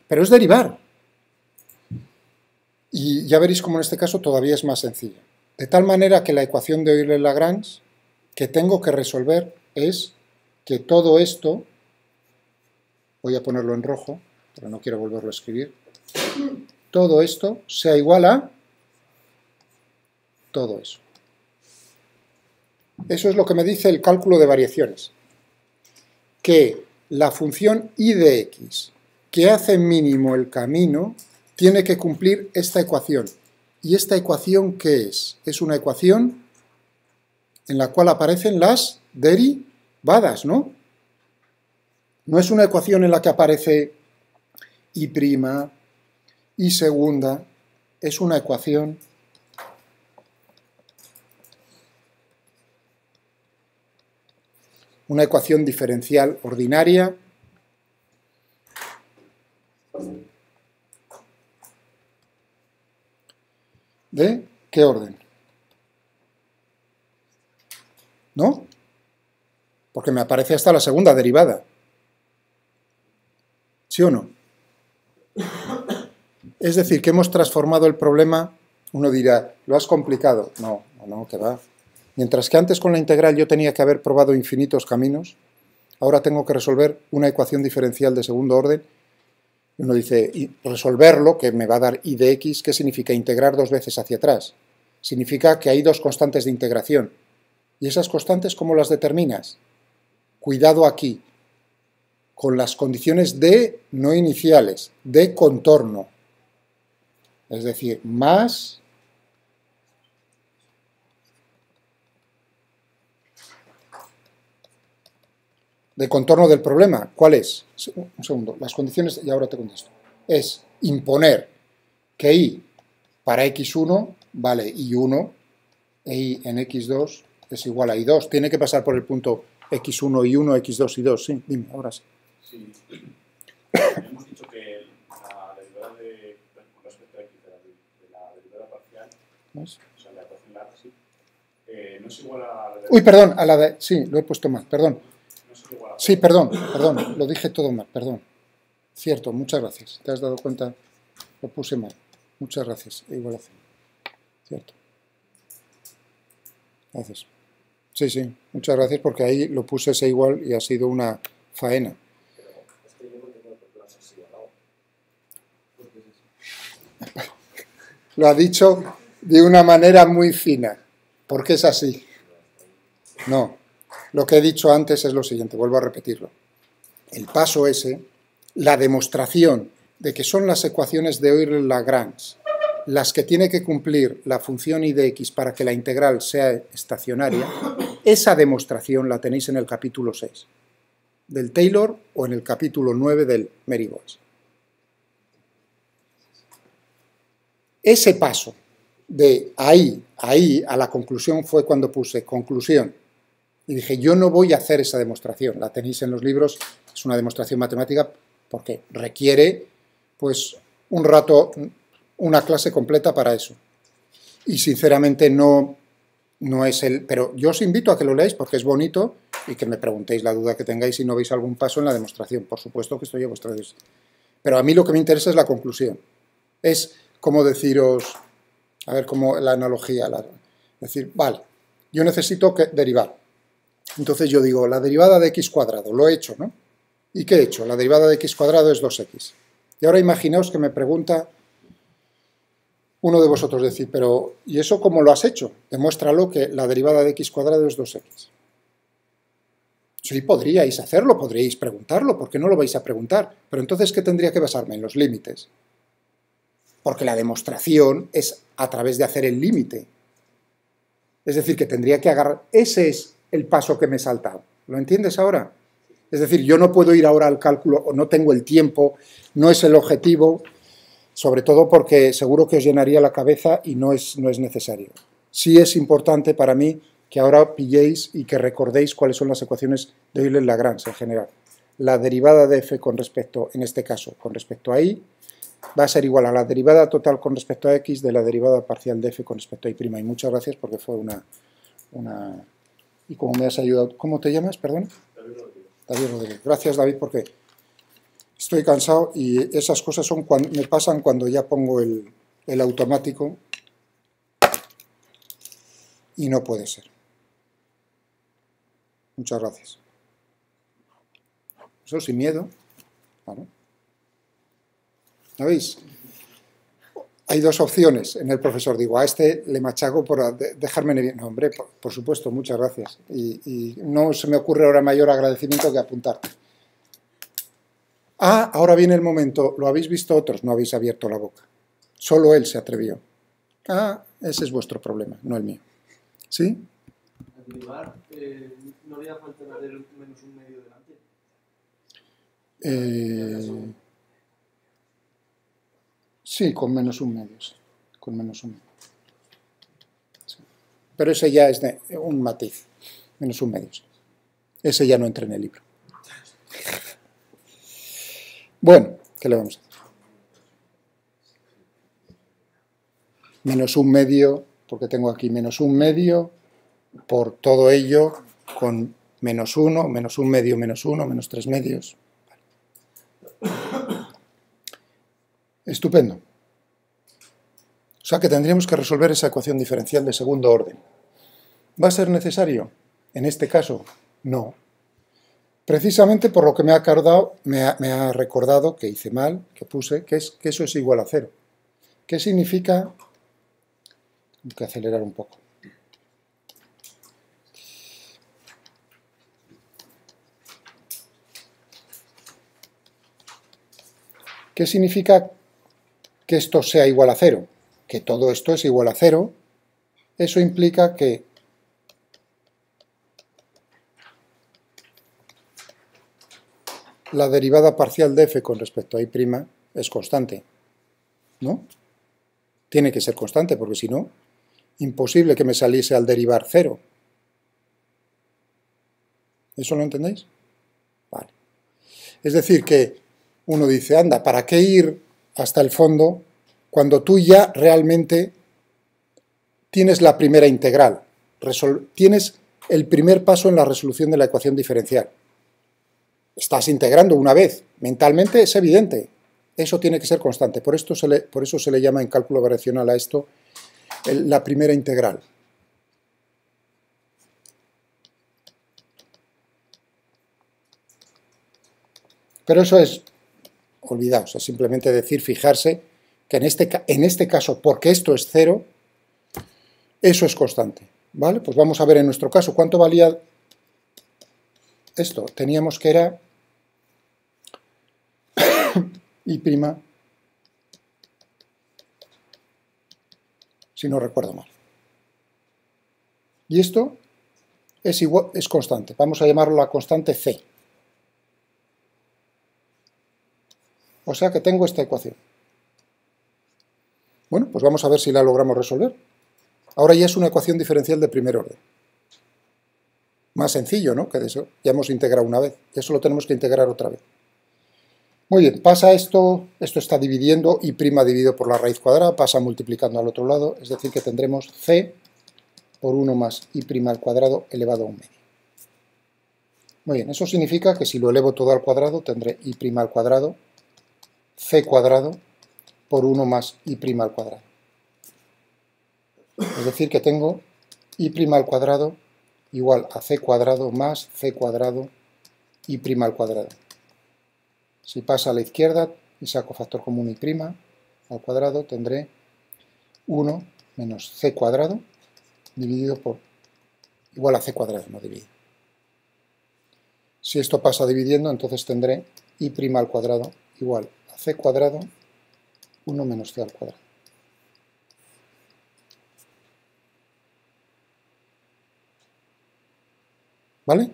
pero es derivar. Y ya veréis como en este caso todavía es más sencillo. De tal manera que la ecuación de Euler-Lagrange que tengo que resolver es que todo esto, voy a ponerlo en rojo, pero no quiero volverlo a escribir, todo esto sea igual a todo eso. Eso es lo que me dice el cálculo de variaciones. Que la función i de x, que hace mínimo el camino, tiene que cumplir esta ecuación. ¿Y esta ecuación qué es? Es una ecuación en la cual aparecen las derivadas, ¿no? No es una ecuación en la que aparece i', i segunda, es una ecuación diferencial ordinaria ¿de qué orden? ¿No? Porque me aparece hasta la segunda derivada. ¿Sí o no? Es decir, que hemos transformado el problema. Uno dirá, ¿lo has complicado? No, que va. Mientras que antes con la integral yo tenía que haber probado infinitos caminos, ahora tengo que resolver una ecuación diferencial de segundo orden. Uno dice, y resolverlo, que me va a dar i de x, ¿qué significa? Integrar dos veces hacia atrás. Significa que hay dos constantes de integración. ¿Y esas constantes cómo las determinas? Cuidado aquí, con las condiciones de no iniciales, de contorno. Es decir, más de contorno del problema. ¿Cuál es? Un segundo. Las condiciones, y ahora te contesto. Es imponer que i para x1 vale i1 e i en x2 es igual a i2. Tiene que pasar por el punto x1 y 1, x2 y 2. Sí, dime, ahora sí. Sí. Hemos dicho que la derivada con respecto a x de la derivada parcial, ¿no es? o sea, la ecuación larga, sí, no es igual a la de... Uy, perdón, a la de... Sí, lo he puesto mal, perdón. No es igual a... Sí, perdón, lo dije todo mal, perdón. Cierto, muchas gracias. ¿Te has dado cuenta? Lo puse mal. Muchas gracias. Igualación. Cierto. Gracias. Sí, muchas gracias porque ahí lo puse ese igual y ha sido una faena. Lo ha dicho de una manera muy fina. ¿Por qué es así? No. Lo que he dicho antes es lo siguiente, vuelvo a repetirlo. El paso ese, la demostración de que son las ecuaciones de Euler-Lagrange las que tiene que cumplir la función I de x para que la integral sea estacionaria, esa demostración la tenéis en el capítulo 6 del Taylor o en el capítulo 9 del Mary-Boyce. Ese paso de ahí a la conclusión fue cuando puse conclusión. Y dije, yo no voy a hacer esa demostración. La tenéis en los libros, es una demostración matemática porque requiere, pues, un rato, una clase completa para eso. Y sinceramente no es el... Pero yo os invito a que lo leáis porque es bonito y que me preguntéis la duda que tengáis si no veis algún paso en la demostración. Por supuesto que estoy a vuestra disposición. Pero a mí lo que me interesa es la conclusión. Es como deciros, a ver, como la analogía, decir, vale, yo necesito derivar. Entonces yo digo, la derivada de x cuadrado, lo he hecho, ¿no? ¿Y qué he hecho? La derivada de x cuadrado es 2x. Y ahora imaginaos que me pregunta uno de vosotros, decir, pero ¿y eso cómo lo has hecho? Demuéstralo que la derivada de x cuadrado es 2x. Sí, podríais hacerlo, podríais preguntarlo, ¿por qué no lo vais a preguntar? Pero entonces, ¿qué tendría que basarme? En los límites. Porque la demostración es a través de hacer el límite. Es decir, que tendría que agarrar... Ese es el paso que me he saltado. ¿Lo entiendes ahora? Es decir, yo no puedo ir ahora al cálculo, o no tengo el tiempo, no es el objetivo, sobre todo porque seguro que os llenaría la cabeza y no es necesario. Sí es importante para mí que ahora pilléis y que recordéis cuáles son las ecuaciones de Euler-Lagrange en general. La derivada de f con respecto, en este caso, con respecto a y, va a ser igual a la derivada total con respecto a x de la derivada parcial de f con respecto a y'. Y muchas gracias porque fue una... Y como me has ayudado... ¿Cómo te llamas, perdón? David Rodríguez. Gracias, David, porque estoy cansado y esas cosas son me pasan cuando ya pongo el automático y no puede ser. Muchas gracias. Eso sin miedo. Claro. ¿No veis? Hay dos opciones en el profesor. Digo, a este le machaco por dejarme bien. No, hombre, por supuesto, muchas gracias. Y no se me ocurre ahora mayor agradecimiento que apuntarte. Ah, ahora viene el momento. ¿Lo habéis visto otros? No habéis abierto la boca. Solo él se atrevió. Ah, ese es vuestro problema, no el mío. ¿Sí? Al derivar, ¿no haría falta añadir menos un medio delante? Sí, con menos un medio, sí. Con menos un medio. Sí. Pero ese ya es de un matiz, menos un medio. Sí. Ese ya no entra en el libro. Bueno, ¿qué le vamos a hacer? Menos un medio, porque tengo aquí menos un medio, por todo ello, con menos uno, menos un medio, menos uno, menos 3 medios. Estupendo. O sea que tendríamos que resolver esa ecuación diferencial de segundo orden. ¿Va a ser necesario? En este caso, no. Precisamente por lo que me ha recordado que hice mal, que puse, que eso es igual a 0. ¿Qué significa? Tengo que acelerar un poco. ¿Qué significa que esto sea igual a 0? Que todo esto es igual a 0. Eso implica que la derivada parcial de f con respecto a y' es constante, ¿no? Tiene que ser constante, porque si no, imposible que me saliese al derivar 0. ¿Eso lo entendéis? Vale. Es decir, que uno dice, anda, ¿para qué ir hasta el fondo cuando tú ya realmente tienes la primera integral? Tienes el primer paso en la resolución de la ecuación diferencial. Estás integrando una vez. Mentalmente es evidente. Eso tiene que ser constante. Por eso se le llama en cálculo variacional a esto la primera integral. Pero eso es, olvidaos, es simplemente decir, fijarse que en este caso, porque esto es 0, eso es constante. ¿Vale? Pues vamos a ver en nuestro caso cuánto valía esto. Teníamos que era y' si no recuerdo mal. Y esto es constante. Vamos a llamarlo la constante C. O sea que tengo esta ecuación. Bueno, pues vamos a ver si la logramos resolver. Ahora ya es una ecuación diferencial de primer orden. Más sencillo, ¿no? Que de eso ya hemos integrado una vez. Ya solo tenemos que integrar otra vez. Muy bien, pasa esto está dividiendo, y' dividido por la raíz cuadrada, pasa multiplicando al otro lado, es decir que tendremos C por 1 más y' al cuadrado elevado a 1 medio. Muy bien, eso significa que si lo elevo todo al cuadrado, tendré y' al cuadrado, C cuadrado, por 1 más y' al cuadrado. Es decir que tengo y' al cuadrado igual a C cuadrado más C cuadrado y' al cuadrado. Si pasa a la izquierda y saco factor común y' al cuadrado, tendré 1 menos C cuadrado dividido por igual a C cuadrado, no dividido. Si esto pasa dividiendo, entonces tendré y' al cuadrado igual a C cuadrado 1 menos C al cuadrado. ¿Vale?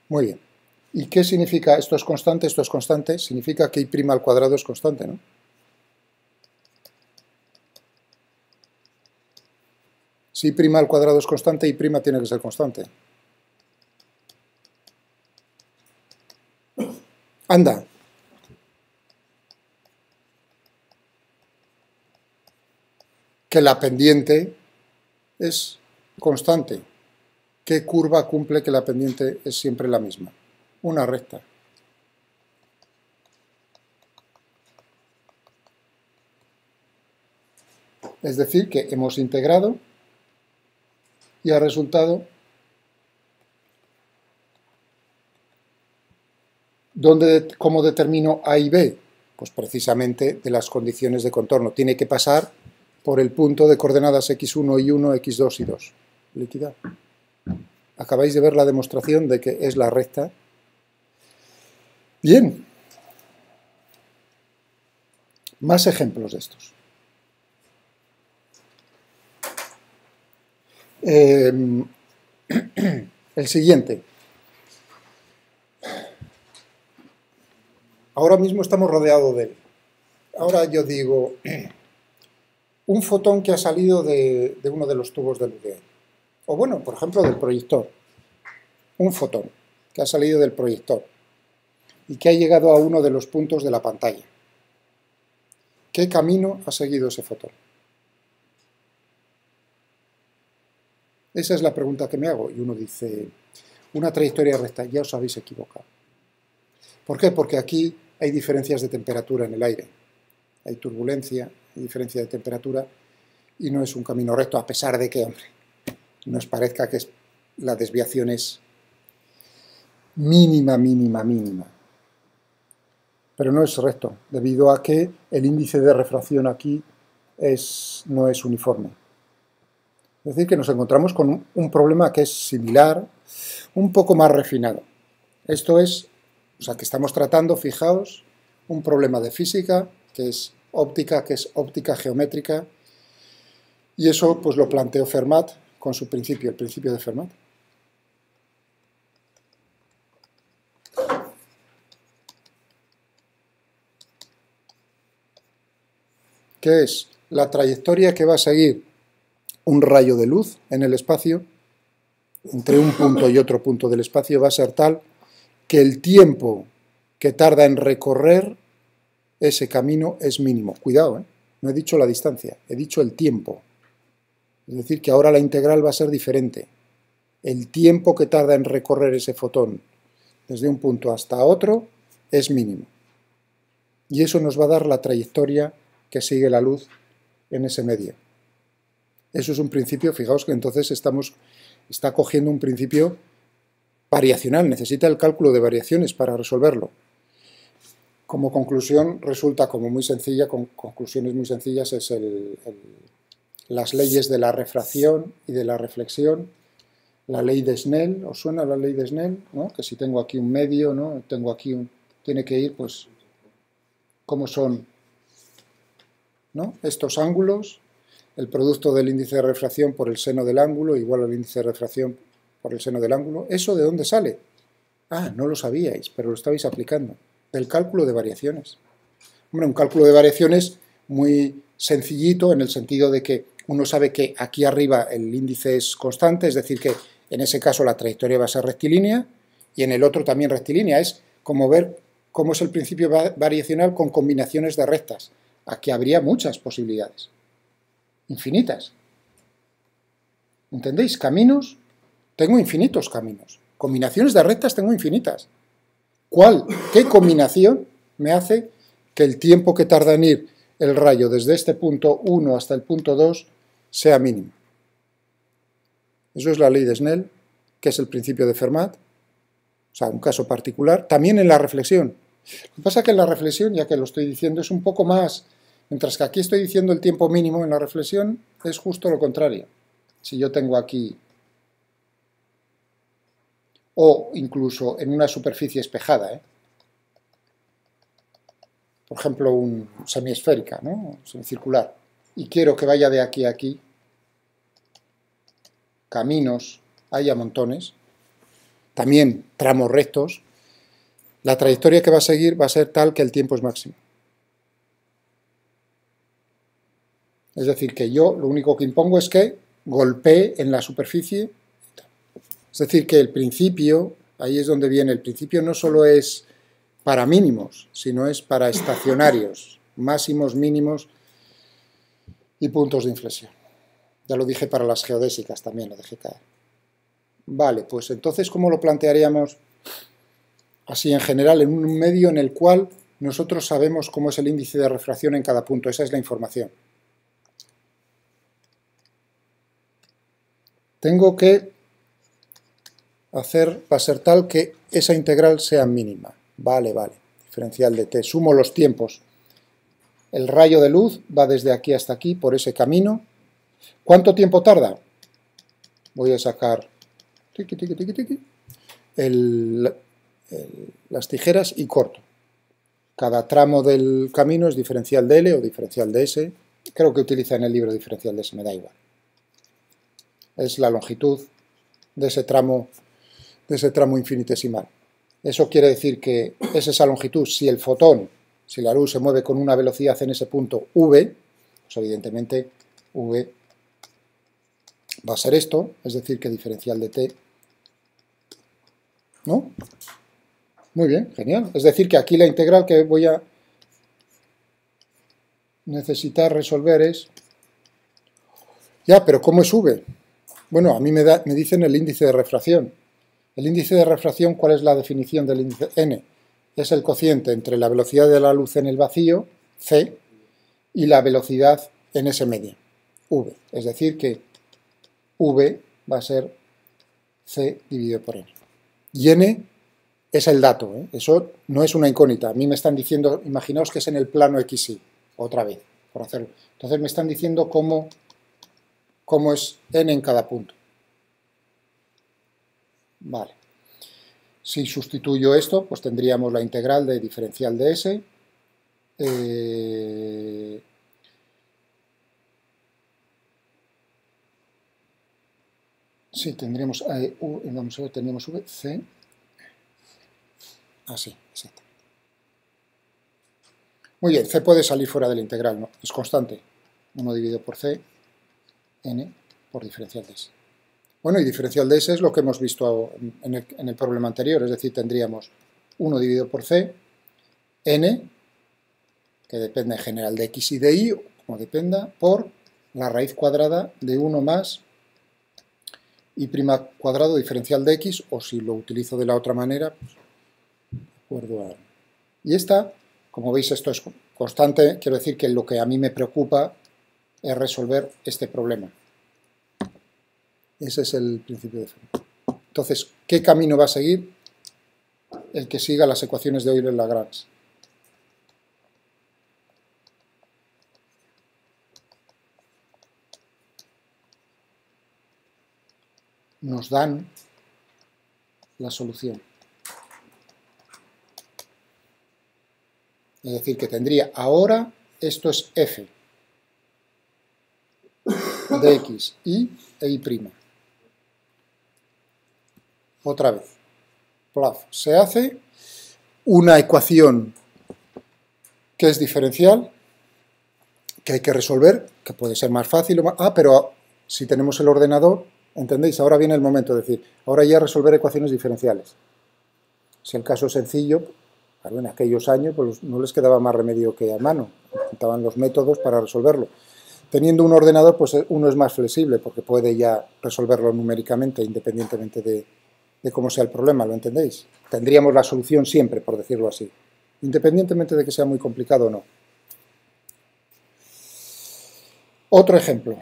Muy bien. ¿Y qué significa esto es constante? Esto es constante. Significa que y' al cuadrado es constante, ¿no? Si y' al cuadrado es constante, y' tiene que ser constante. Anda. Que la pendiente es constante. ¿Qué curva cumple que la pendiente es siempre la misma? Una recta. Es decir, que hemos integrado y ha resultado ¿cómo determino A y B? Pues precisamente de las condiciones de contorno. Tiene que pasar por el punto de coordenadas x1 y 1, x2 y 2. Liquidar. Acabáis de ver la demostración de que es la recta. Bien. Más ejemplos de estos. El siguiente. Ahora mismo estamos rodeados de él. Ahora yo digo, un fotón que ha salido de uno de los tubos de luz. O bueno, por ejemplo, del proyector. Un fotón que ha salido del proyector y que ha llegado a uno de los puntos de la pantalla. ¿Qué camino ha seguido ese fotón? Esa es la pregunta que me hago. Y uno dice, una trayectoria recta, ya os habéis equivocado. ¿Por qué? Porque aquí hay diferencias de temperatura en el aire. Hay turbulencia, hay diferencia de temperatura y no es un camino recto, a pesar de que, hombre, nos parezca que la desviación es mínima, mínima, mínima. Pero no es recto, debido a que el índice de refracción aquí no es uniforme. Es decir, que nos encontramos con un problema que es similar, un poco más refinado. Esto es, o sea, que estamos tratando, fijaos, un problema de física, que es óptica geométrica, y eso pues lo planteó Fermat con su principio, el principio de Fermat. Que es la trayectoria que va a seguir un rayo de luz en el espacio, entre un punto y otro punto del espacio, va a ser tal que el tiempo que tarda en recorrer ese camino es mínimo. Cuidado, no he dicho la distancia, he dicho el tiempo. Es decir, que ahora la integral va a ser diferente. El tiempo que tarda en recorrer ese fotón desde un punto hasta otro es mínimo. Y eso nos va a dar la trayectoria que sigue la luz en ese medio. Eso es un principio, fijaos que entonces está cogiendo un principio variacional, necesita el cálculo de variaciones para resolverlo. Como conclusión resulta como muy sencilla, con conclusiones muy sencillas, es las leyes de la refracción y de la reflexión, la ley de Snell. ¿Os suena la ley de Snell? ¿No? Que si tengo aquí un medio, ¿no? Tengo aquí tiene que ir, pues, ¿cómo son, ¿no? Estos ángulos? el producto del índice de refracción por el seno del ángulo igual al índice de refracción por el seno del ángulo. ¿Eso de dónde sale? Ah, no lo sabíais, pero lo estabais aplicando. Del cálculo de variaciones. Hombre, un cálculo de variaciones muy sencillito en el sentido de que uno sabe que aquí arriba el índice es constante, es decir que en ese caso la trayectoria va a ser rectilínea y en el otro también rectilínea. Es como ver cómo es el principio variacional con combinaciones de rectas. Aquí habría muchas posibilidades. Infinitas. ¿Entendéis? Caminos, tengo infinitos caminos. Combinaciones de rectas tengo infinitas. ¿Qué combinación me hace que el tiempo que tarda en ir el rayo desde este punto 1 hasta el punto 2 sea mínimo? Eso es la ley de Snell, que es el principio de Fermat, o sea, un caso particular. También en la reflexión. Lo que pasa es que en la reflexión, ya que lo estoy diciendo, es un poco más, mientras que aquí estoy diciendo el tiempo mínimo, en la reflexión es justo lo contrario. Si yo tengo aquí, o incluso en una superficie espejada, por ejemplo, un semiesférica, ¿no? Semicircular, y quiero que vaya de aquí a aquí, caminos, haya montones, también tramos rectos, la trayectoria que va a seguir va a ser tal que el tiempo es máximo. Es decir, que yo lo único que impongo es que golpee en la superficie. Es decir, que el principio, ahí es donde viene, el principio no solo es para mínimos, sino es para estacionarios, máximos, mínimos y puntos de inflexión. Ya lo dije para las geodésicas también, lo dejé caer. Vale, pues entonces, ¿cómo lo plantearíamos así en general, en un medio en el cual nosotros sabemos cómo es el índice de refracción en cada punto? Esa es la información. Tengo que hacer, va a ser tal que esa integral sea mínima. Vale, diferencial de t. Sumo los tiempos. El rayo de luz va desde aquí hasta aquí, por ese camino. ¿Cuánto tiempo tarda? Voy a sacar las tijeras y corto. Cada tramo del camino es diferencial de L o diferencial de S. Creo que utiliza en el libro diferencial de S, me da igual. Es la longitud de ese tramo infinitesimal. Eso quiere decir que es esa longitud. Si el fotón, si la luz se mueve con una velocidad en ese punto v, pues evidentemente v va a ser esto, es decir, que diferencial de t, ¿no? Muy bien, genial. Es decir, que aquí la integral que voy a necesitar resolver es... Ya, pero ¿cómo es v? Bueno, a mí me dicen el índice de refracción. El índice de refracción, ¿cuál es la definición del índice? N. Es el cociente entre la velocidad de la luz en el vacío, c, y la velocidad en ese medio, v. Es decir, que v va a ser c dividido por n. Y n es el dato, ¿eh? Eso no es una incógnita. A mí me están diciendo, imaginaos que es en el plano XY, otra vez, por hacerlo. Entonces me están diciendo cómo es n en cada punto. Vale. Si sustituyo esto, pues tendríamos la integral de diferencial de S. Sí, tendríamos, vamos a ver, tendríamos V, C. Así, exacto. Muy bien, C puede salir fuera de la integral, ¿no? Es constante. 1 dividido por C, n por diferencial de S. Bueno, y diferencial de S es lo que hemos visto en el problema anterior, es decir, tendríamos 1 dividido por C, n, que depende en general de x y de y, como dependa, por la raíz cuadrada de 1 más y prima cuadrado diferencial de x, o si lo utilizo de la otra manera, pues, de acuerdo a... Y esta, como veis, esto es constante, quiero decir que lo que a mí me preocupa es resolver este problema. Ese es el principio de Fermat. Entonces, ¿qué camino va a seguir? El que siga las ecuaciones de Euler-Lagrange. Nos dan la solución. Es decir, que tendría ahora, esto es f. de X, Y e Y'. Otra vez. Plaf. Se hace una ecuación que es diferencial, que hay que resolver, que puede ser más fácil o más... pero si tenemos el ordenador, ¿entendéis? Ahora viene el momento de decir, ahora ya resolver ecuaciones diferenciales. Si el caso es sencillo, claro, en aquellos años pues, no les quedaba más remedio que a mano, estaban los métodos para resolverlo. Teniendo un ordenador, pues uno es más flexible, porque puede ya resolverlo numéricamente, independientemente de cómo sea el problema, ¿lo entendéis? Tendríamos la solución siempre, por decirlo así, independientemente de que sea muy complicado o no. Otro ejemplo.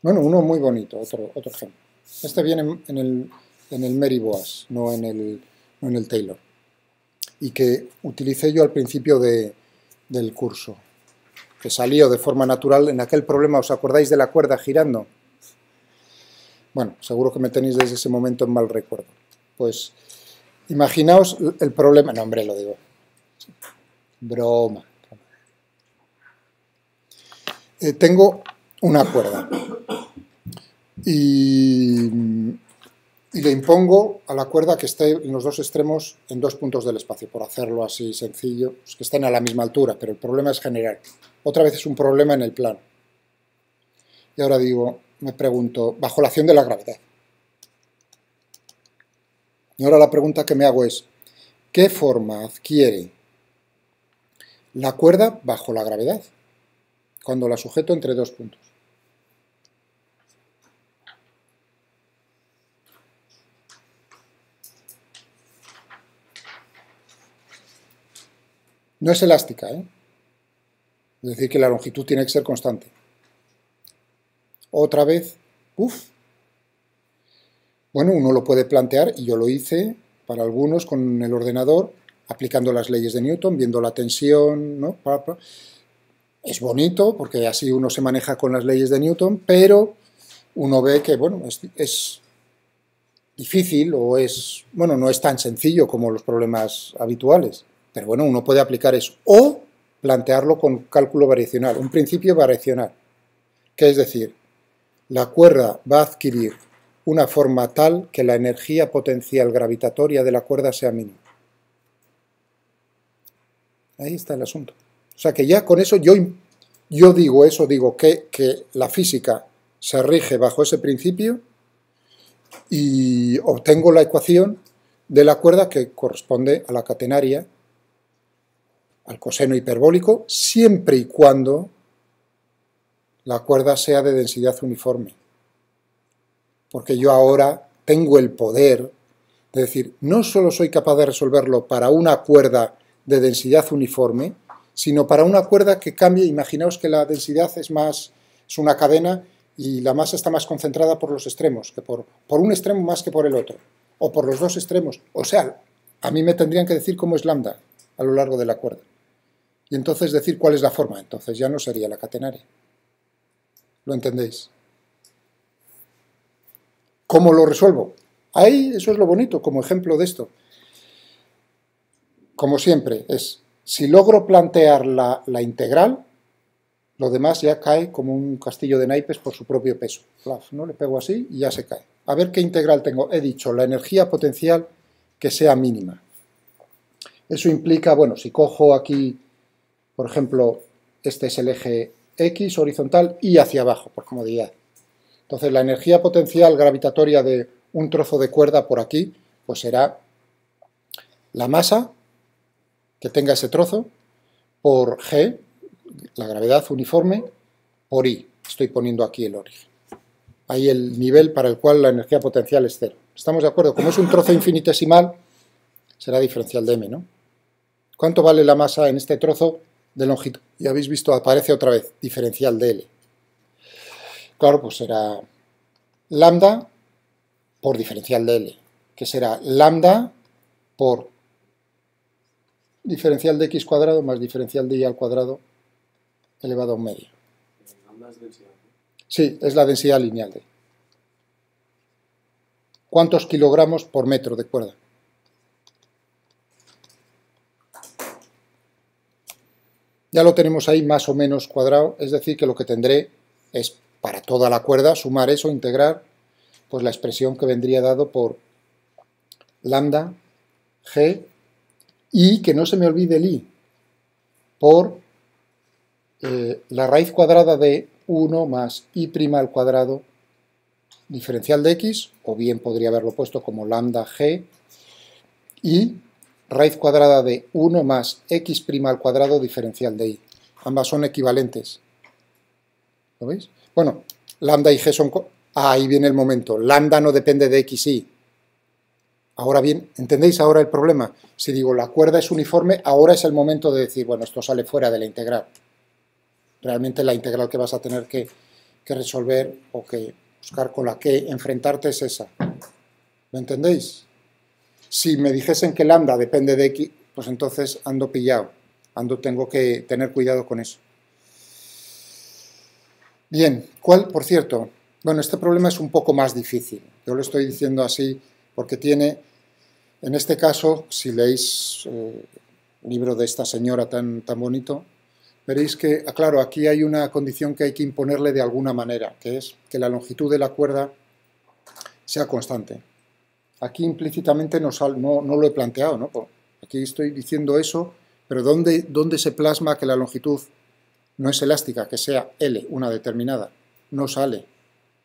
Bueno, uno muy bonito, otro ejemplo. Este viene en el Mary Boas, no en el Taylor. Y que utilicé yo al principio del curso, que salió de forma natural en aquel problema. ¿Os acordáis de la cuerda girando? Bueno, seguro que me tenéis desde ese momento en mal recuerdo. Pues imaginaos el problema... No, hombre, lo digo. Broma. Tengo una cuerda y le impongo a la cuerda que esté en los dos extremos en 2 puntos del espacio, por hacerlo así sencillo, pues que estén a la misma altura, pero el problema es general. Otra vez es un problema en el plano. Y ahora digo, me pregunto, bajo la acción de la gravedad. Y ahora la pregunta que me hago es, ¿qué forma adquiere la cuerda bajo la gravedad cuando la sujeto entre 2 puntos? No es elástica, ¿eh? Es decir, que la longitud tiene que ser constante. Otra vez, bueno, uno lo puede plantear, y yo lo hice para algunos con el ordenador, aplicando las leyes de Newton, viendo la tensión, ¿no? Es bonito, porque así uno se maneja con las leyes de Newton, pero uno ve que, bueno, es difícil o bueno, no es tan sencillo como los problemas habituales. Pero bueno, uno puede aplicar eso. O plantearlo con cálculo variacional, un principio variacional. Que es decir, la cuerda va a adquirir una forma tal que la energía potencial gravitatoria de la cuerda sea mínima. Ahí está el asunto. O sea que ya con eso yo digo eso, digo que la física se rige bajo ese principio y obtengo la ecuación de la cuerda que corresponde a la catenaria, al coseno hiperbólico, siempre y cuando la cuerda sea de densidad uniforme. Porque yo ahora tengo el poder de decir, no solo soy capaz de resolverlo para una cuerda de densidad uniforme, sino para una cuerda que cambie. Imaginaos que la densidad es una cadena y la masa está más concentrada por los extremos, que por un extremo más que por el otro, o por los dos extremos. O sea, a mí me tendrían que decir cómo es lambda a lo largo de la cuerda. Y entonces decir cuál es la forma. Entonces ya no sería la catenaria. ¿Lo entendéis? ¿Cómo lo resuelvo? Ahí, eso es lo bonito, como ejemplo de esto. Como siempre, si logro plantear la integral, lo demás ya cae como un castillo de naipes por su propio peso. ¿No? Le pego así y ya se cae. A ver qué integral tengo. He dicho, la energía potencial que sea mínima. Eso implica, bueno, si cojo aquí, por ejemplo, este es el eje X horizontal y hacia abajo, por comodidad. Entonces, la energía potencial gravitatoria de un trozo de cuerda por aquí, pues será la masa que tenga ese trozo por G, la gravedad uniforme, por I. Estoy poniendo aquí el origen. Ahí el nivel para el cual la energía potencial es cero. ¿Estamos de acuerdo? Como es un trozo infinitesimal, será diferencial de m, ¿no? ¿Cuánto vale la masa en este trozo de longitud? Ya habéis visto, aparece otra vez, diferencial de L. Claro, pues será lambda por diferencial de L, que será lambda por diferencial de x cuadrado más diferencial de y al cuadrado elevado a un medio. Lambda es densidad, ¿no? Sí, es la densidad lineal de. ¿Cuántos kilogramos por metro de cuerda? Ya lo tenemos ahí más o menos cuadrado, es decir, que lo que tendré es, para toda la cuerda, sumar eso, integrar, pues la expresión que vendría dado por lambda g, y que no se me olvide el i, por la raíz cuadrada de 1 más i' al cuadrado diferencial de x, o bien podría haberlo puesto como lambda g, y raíz cuadrada de 1 más x' al cuadrado diferencial de y. Ambas son equivalentes. ¿Lo veis? Bueno, lambda y g son... ahí viene el momento. Lambda no depende de x, y. Ahora bien, ¿entendéis ahora el problema? Si digo la cuerda es uniforme, ahora es el momento de decir, bueno, esto sale fuera de la integral. Realmente la integral que vas a tener que resolver o que buscar, con la que enfrentarte, es esa. ¿Lo entendéis? Si me dijesen que lambda depende de x, pues entonces ando pillado. Tengo que tener cuidado con eso. Bien, por cierto, bueno, este problema es un poco más difícil. Yo lo estoy diciendo así porque tiene, en este caso, si leéis el libro de esta señora tan bonito, veréis que, claro, aquí hay una condición que hay que imponerle de alguna manera, que es que la longitud de la cuerda sea constante. Aquí implícitamente no lo he planteado, ¿no? Aquí estoy diciendo eso, pero ¿dónde se plasma que la longitud no es elástica, que sea L, una determinada? No sale.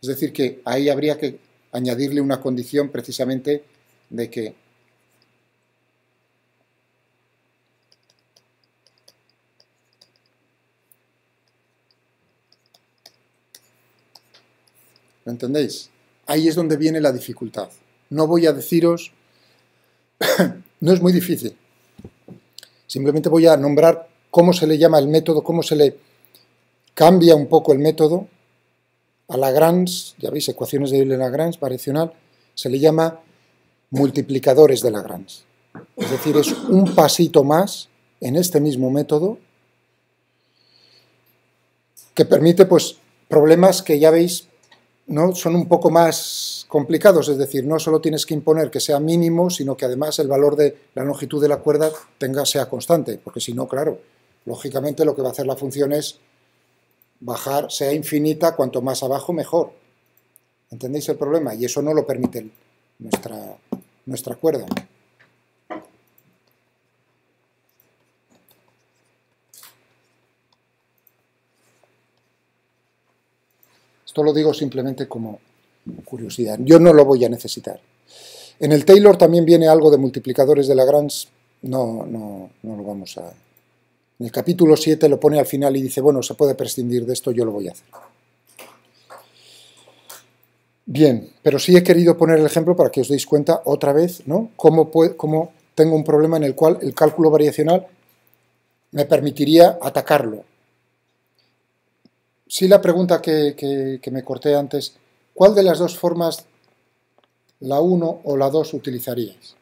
Es decir, que ahí habría que añadirle una condición precisamente de que ¿lo entendéis? Ahí es donde viene la dificultad. No voy a deciros, no es muy difícil. Simplemente voy a nombrar cómo se le llama el método, cómo se le cambia un poco el método a Lagrange, ya veis, ecuaciones de Lagrange, variacional, se le llama multiplicadores de Lagrange. Es decir, es un pasito más en este mismo método que permite, pues, problemas que ya veis, ¿no? Son un poco más complicados, es decir, no solo tienes que imponer que sea mínimo, sino que además el valor de la longitud de la cuerda sea constante, porque si no, claro, lógicamente lo que va a hacer la función es bajar, sea infinita, cuanto más abajo mejor. ¿Entendéis el problema? Y eso no lo permite nuestra cuerda. Esto lo digo simplemente como curiosidad. Yo no lo voy a necesitar. En el Taylor también viene algo de multiplicadores de Lagrange. No lo vamos a... En el capítulo 7 lo pone al final y dice, bueno, se puede prescindir de esto, yo lo voy a hacer. Bien, pero sí he querido poner el ejemplo para que os deis cuenta otra vez, ¿no? Cómo tengo un problema en el cual el cálculo variacional me permitiría atacarlo. Sí, la pregunta que me corté antes, ¿cuál de las dos formas, la 1 o la 2, utilizaríais?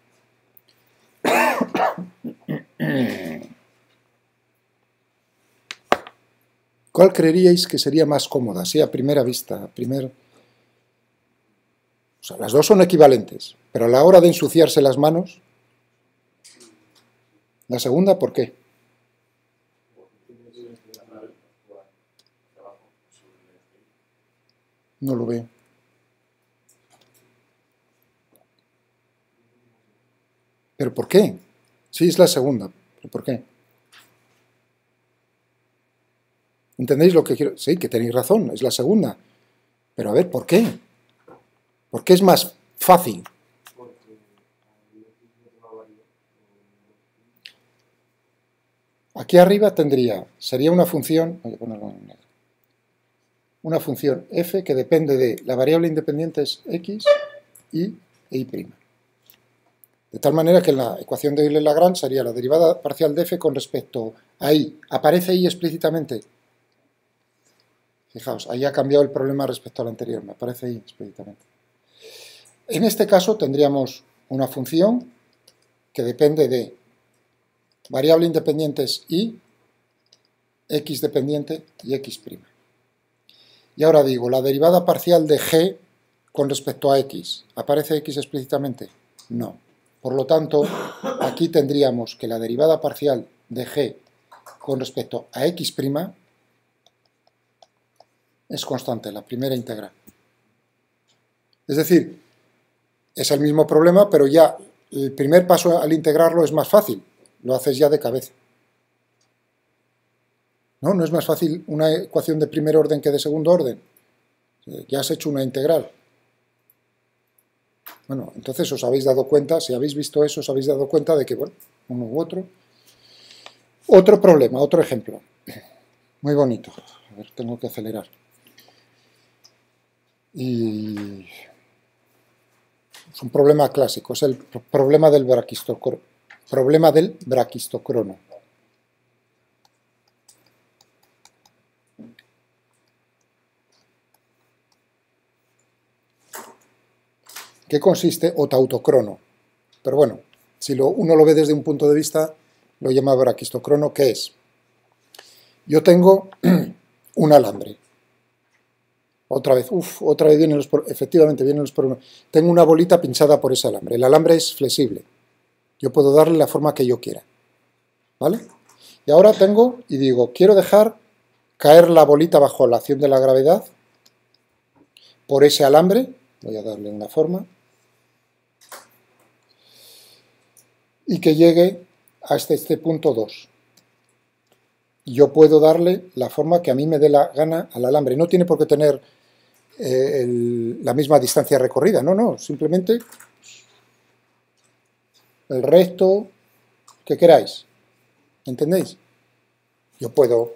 ¿Cuál creeríais que sería más cómoda? Así a primera vista, O sea, las dos son equivalentes, pero a la hora de ensuciarse las manos, la segunda, ¿por qué? No lo veo. ¿Pero por qué? Sí, es la segunda, ¿pero por qué? ¿Entendéis lo que quiero? Sí, que tenéis razón, es la segunda. Pero a ver, ¿por qué? ¿Por qué es más fácil? Aquí arriba sería una función, voy a ponerlo en negro, una función f que depende de la variable independiente es x, y e y'. De tal manera que en la ecuación de Euler-Lagrange sería la derivada parcial de f con respecto a y. ¿Aparece y explícitamente? Fijaos, ahí ha cambiado el problema respecto al anterior, me aparece y explícitamente. En este caso tendríamos una función que depende de variable independiente es y, x dependiente y x'. Y ahora digo, la derivada parcial de g con respecto a x, ¿aparece x explícitamente? No. Por lo tanto, aquí tendríamos que la derivada parcial de g con respecto a x' es constante, la primera integral. Es decir, es el mismo problema, pero ya el primer paso al integrarlo es más fácil, lo haces ya de cabeza. ¿No? ¿No es más fácil una ecuación de primer orden que de segundo orden? Ya has hecho una integral. Bueno, entonces os habéis dado cuenta, si habéis visto eso, os habéis dado cuenta de que, bueno, uno u otro. Otro problema, otro ejemplo. Muy bonito. A ver, tengo que acelerar. Y es un problema clásico, es el problema del braquistocrono. ¿Qué consiste? O tautocrono. Pero bueno, si uno lo ve desde un punto de vista, lo llama braquistocrono. ¿Qué es? Yo tengo un alambre. Otra vez vienen efectivamente vienen los problemas. Tengo una bolita pinchada por ese alambre. El alambre es flexible. Yo puedo darle la forma que yo quiera. ¿Vale? Y ahora tengo, y digo, quiero dejar caer la bolita bajo la acción de la gravedad por ese alambre. Voy a darle una forma. Y que llegue hasta este punto 2. Yo puedo darle la forma que a mí me dé la gana al alambre. No tiene por qué tener la misma distancia recorrida, no, simplemente el recto que queráis. ¿Entendéis? Yo puedo,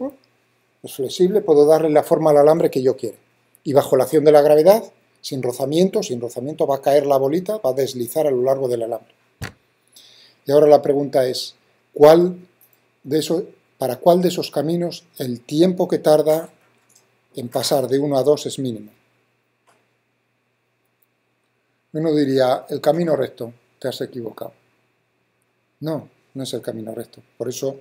es flexible, puedo darle la forma al alambre que yo quiera. Y bajo la acción de la gravedad, sin rozamiento va a caer la bolita, va a deslizar a lo largo del alambre. Y ahora la pregunta es, ¿para cuál de esos caminos el tiempo que tarda en pasar de 1 a 2 es mínimo? Uno diría, el camino recto, te has equivocado. No, no es el camino recto. Por eso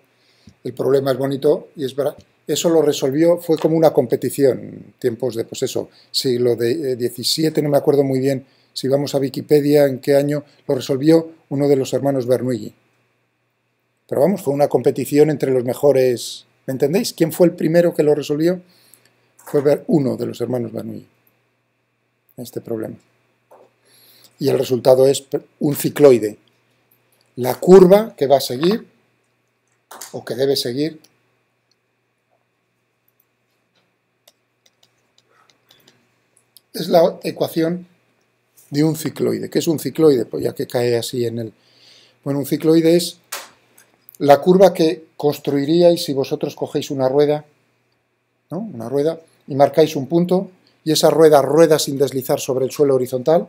el problema es bonito y es verdad. Eso lo resolvió, fue como una competición, tiempos de, pues eso, siglo XVII, no me acuerdo muy bien, si vamos a Wikipedia, en qué año, lo resolvió uno de los hermanos Bernoulli. Pero vamos, fue una competición entre los mejores, ¿me entendéis? ¿Quién fue el primero que lo resolvió? Fue uno de los hermanos Bernoulli, este problema. Y el resultado es un cicloide. La curva que va a seguir, o que debe seguir, es la ecuación de un cicloide. ¿Qué es un cicloide? Pues ya que cae así en el... Bueno, un cicloide es la curva que construiríais si vosotros cogéis una rueda, ¿no? Una rueda, y marcáis un punto, y esa rueda rueda sin deslizar sobre el suelo horizontal.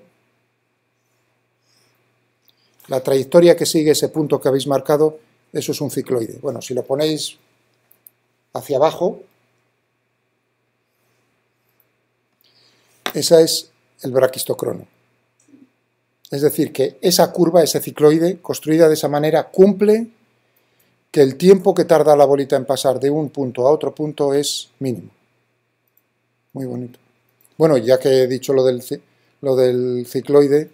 La trayectoria que sigue ese punto que habéis marcado, eso es un cicloide. Bueno, si lo ponéis hacia abajo, ese es el braquistocrono. Es decir, que esa curva, ese cicloide, construida de esa manera, cumple que el tiempo que tarda la bolita en pasar de un punto a otro punto es mínimo. Muy bonito. Bueno, ya que he dicho lo del cicloide,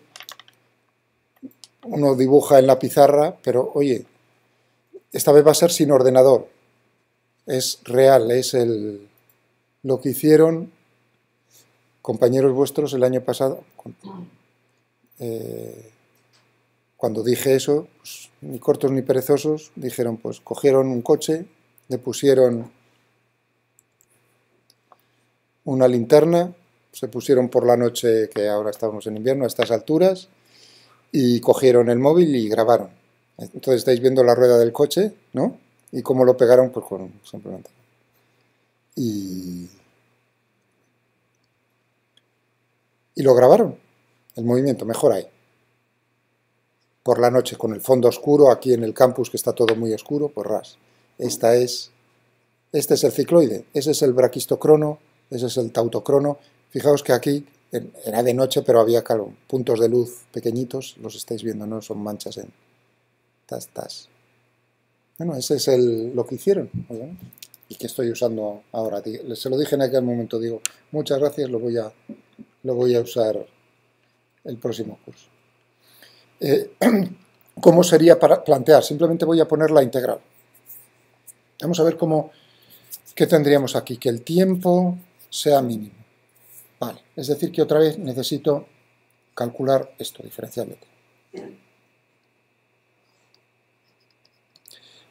uno dibuja en la pizarra, pero oye, esta vez va a ser sin ordenador. Es real, es lo que hicieron compañeros vuestros el año pasado. Cuando dije eso, pues, ni cortos ni perezosos, dijeron, pues cogieron un coche, le pusieron una linterna, se pusieron por la noche, que ahora estamos en invierno, a estas alturas, y cogieron el móvil y grabaron. Entonces estáis viendo la rueda del coche, ¿no? Y cómo lo pegaron, pues con simplemente. Y lo grabaron, el movimiento, mejor ahí. Por la noche, con el fondo oscuro, aquí en el campus, que está todo muy oscuro, pues ras. Este es el cicloide, ese es el braquistocrono, ese es el tautocrono. Fijaos que aquí era de noche, pero había, claro, puntos de luz pequeñitos, los estáis viendo, ¿no? Son manchas en... Bueno, ese es lo que hicieron, ¿no? Y que estoy usando ahora. Se lo dije en aquel momento, digo, muchas gracias, lo voy a usar el próximo curso. ¿Cómo sería para plantear? Simplemente voy a poner la integral. Vamos a ver qué tendríamos aquí, que el tiempo sea mínimo. Vale, es decir que otra vez necesito calcular esto, diferencial de t.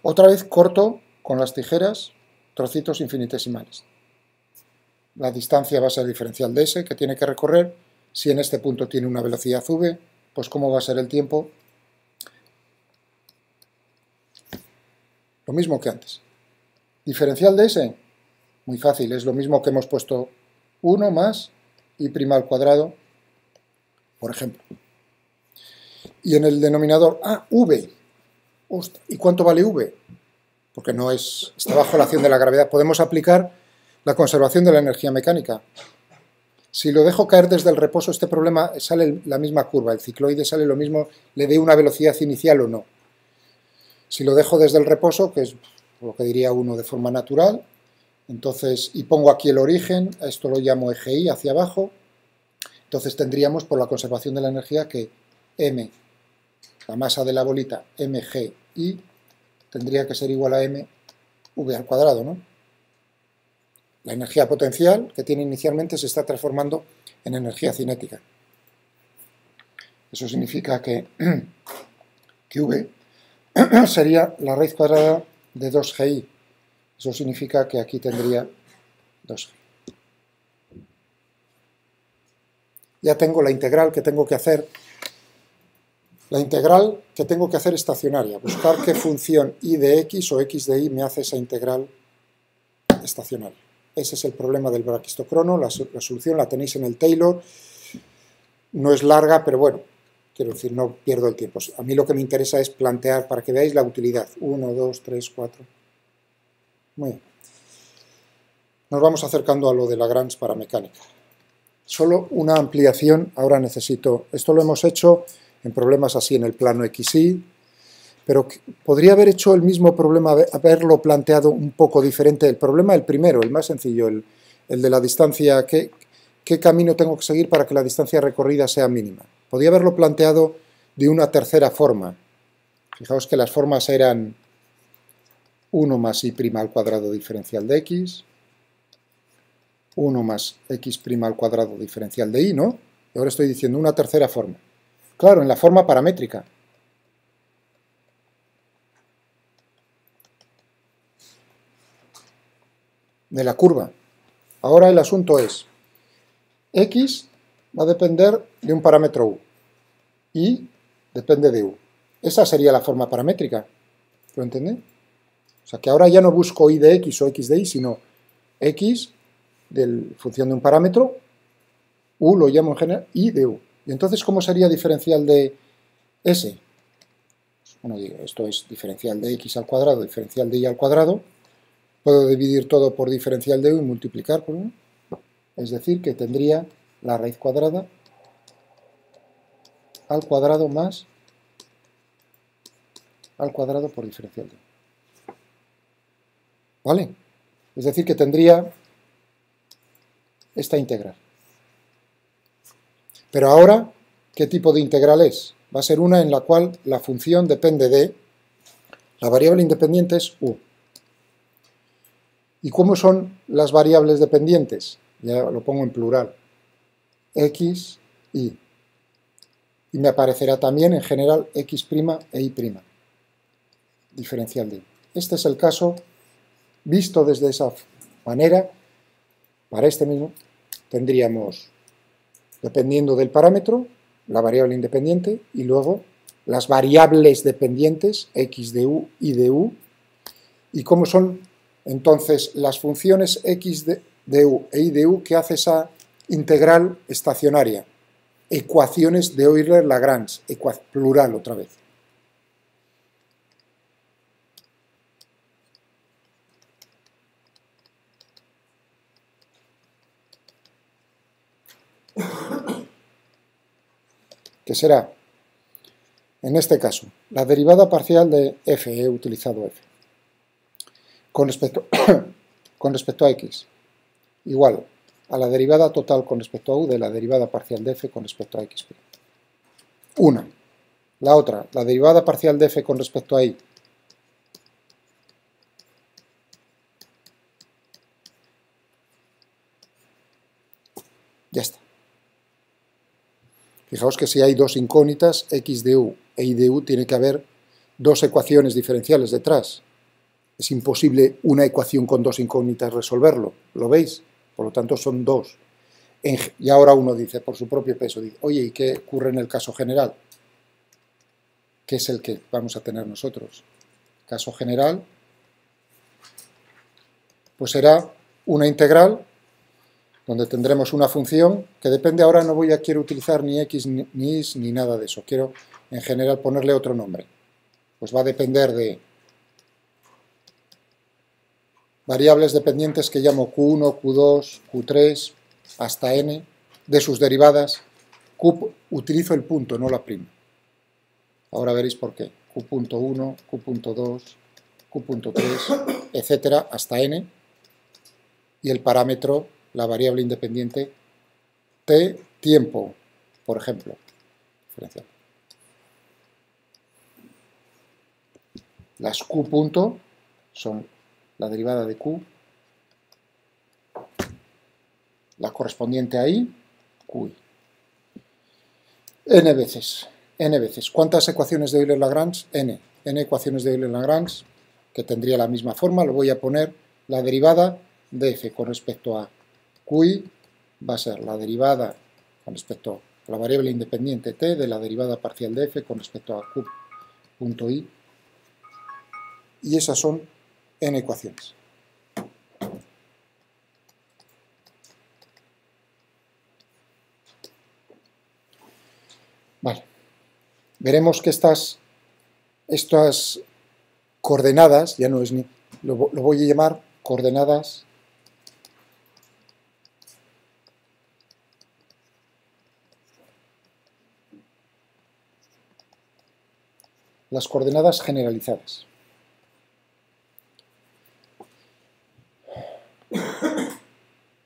Otra vez corto con las tijeras trocitos infinitesimales. La distancia va a ser diferencial de s que tiene que recorrer. Si en este punto tiene una velocidad v, pues ¿cómo va a ser el tiempo? Lo mismo que antes. Diferencial de s, muy fácil, es lo mismo que hemos puesto 1 más i' al cuadrado, por ejemplo. Y en el denominador, v. Ostras, ¿y cuánto vale v? Porque no está bajo la acción de la gravedad. Podemos aplicar la conservación de la energía mecánica. Si lo dejo caer desde el reposo, este problema sale la misma curva, el cicloide sale lo mismo, le dé una velocidad inicial o no. Si lo dejo desde el reposo, que es lo que diría uno de forma natural, entonces, y pongo aquí el origen, a esto lo llamo eje y hacia abajo, entonces tendríamos por la conservación de la energía que m, la masa de la bolita, mg i, tendría que ser igual a m v al cuadrado, ¿no? La energía potencial que tiene inicialmente se está transformando en energía cinética. Eso significa que v sería la raíz cuadrada de 2gi. Eso significa que aquí tendría 2g. Ya tengo la integral que tengo que hacer. La integral que tengo que hacer estacionaria. Buscar qué función y de x o x de y me hace esa integral estacionaria. Ese es el problema del braquistocrono. La solución la tenéis en el Taylor. No es larga, pero bueno, quiero decir, no pierdo el tiempo. A mí lo que me interesa es plantear para que veáis la utilidad. 1, 2, 3, 4. Muy bien. Nos vamos acercando a lo de Lagrange para mecánica. Solo una ampliación. Ahora necesito... Esto lo hemos hecho en problemas así en el plano XY, pero podría haber hecho el mismo problema, haberlo planteado un poco diferente. El problema, el primero, el más sencillo, el de la distancia, ¿qué camino tengo que seguir para que la distancia recorrida sea mínima? Podría haberlo planteado de una tercera forma. Fijaos que las formas eran 1 más i' al cuadrado diferencial de x, 1 más x' al cuadrado diferencial de y, ¿no? Y ahora estoy diciendo una tercera forma. Claro, en la forma paramétrica. De la curva. Ahora el asunto es, x va a depender de un parámetro u, y depende de u. Esa sería la forma paramétrica, ¿lo entendéis? O sea que ahora ya no busco y de x o x de y, sino x de función de un parámetro, u lo llamo en general, y de u. Y entonces, ¿cómo sería diferencial de s? Bueno, digo, esto es diferencial de x al cuadrado, diferencial de y al cuadrado. Puedo dividir todo por diferencial de u y multiplicar por 1. Es decir, que tendría la raíz cuadrada al cuadrado más al cuadrado por diferencial de u. ¿Vale? Es decir, que tendría esta integral. Pero ahora, ¿qué tipo de integral es? Va a ser una en la cual la función depende de... La variable independiente es u. ¿Y cómo son las variables dependientes? Ya lo pongo en plural. X, y. Y me aparecerá también en general x' e y'. Diferencial de y. Este es el caso visto desde esa manera. Para este mismo tendríamos, dependiendo del parámetro, la variable independiente y luego las variables dependientes x de u, y de u. ¿Y cómo son entonces las funciones x de u e y de u que hace esa integral estacionaria? Ecuaciones de Euler-Lagrange, plural otra vez. Que será, en este caso, la derivada parcial de f, he utilizado f, con respecto a x, igual a la derivada total con respecto a u de la derivada parcial de f con respecto a x'. Una. La otra, la derivada parcial de f con respecto a y Ya está. Fijaos que si hay dos incógnitas, x de u e y de u, tiene que haber dos ecuaciones diferenciales detrás. Es imposible una ecuación con dos incógnitas resolverlo, ¿lo veis? Por lo tanto son dos. Y ahora uno dice, por su propio peso, dice, oye, ¿y qué ocurre en el caso general? ¿Qué es el que vamos a tener nosotros? Caso general, pues será una integral donde tendremos una función que depende, ahora no quiero utilizar ni x ni y ni nada de eso, quiero en general ponerle otro nombre. Pues va a depender de variables dependientes que llamo q1, q2, q3, hasta n, de sus derivadas. Utilizo el punto, no la prima. Ahora veréis por qué. q.1, q.2, q.3, etcétera, hasta n. Y el parámetro, la variable independiente, t, tiempo, por ejemplo. Diferencial. Las q punto son la derivada de q, la correspondiente a y, qi. N veces. ¿Cuántas ecuaciones de Euler-Lagrange? N ecuaciones de Euler-Lagrange, que tendría la misma forma. Lo voy a poner la derivada de f con respecto a qi, va a ser la derivada con respecto a la variable independiente t de la derivada parcial de f con respecto a q.i. Y esas son n ecuaciones. Vale. Veremos que estas coordenadas, ya no es ni, lo voy a llamar coordenadas las coordenadas generalizadas.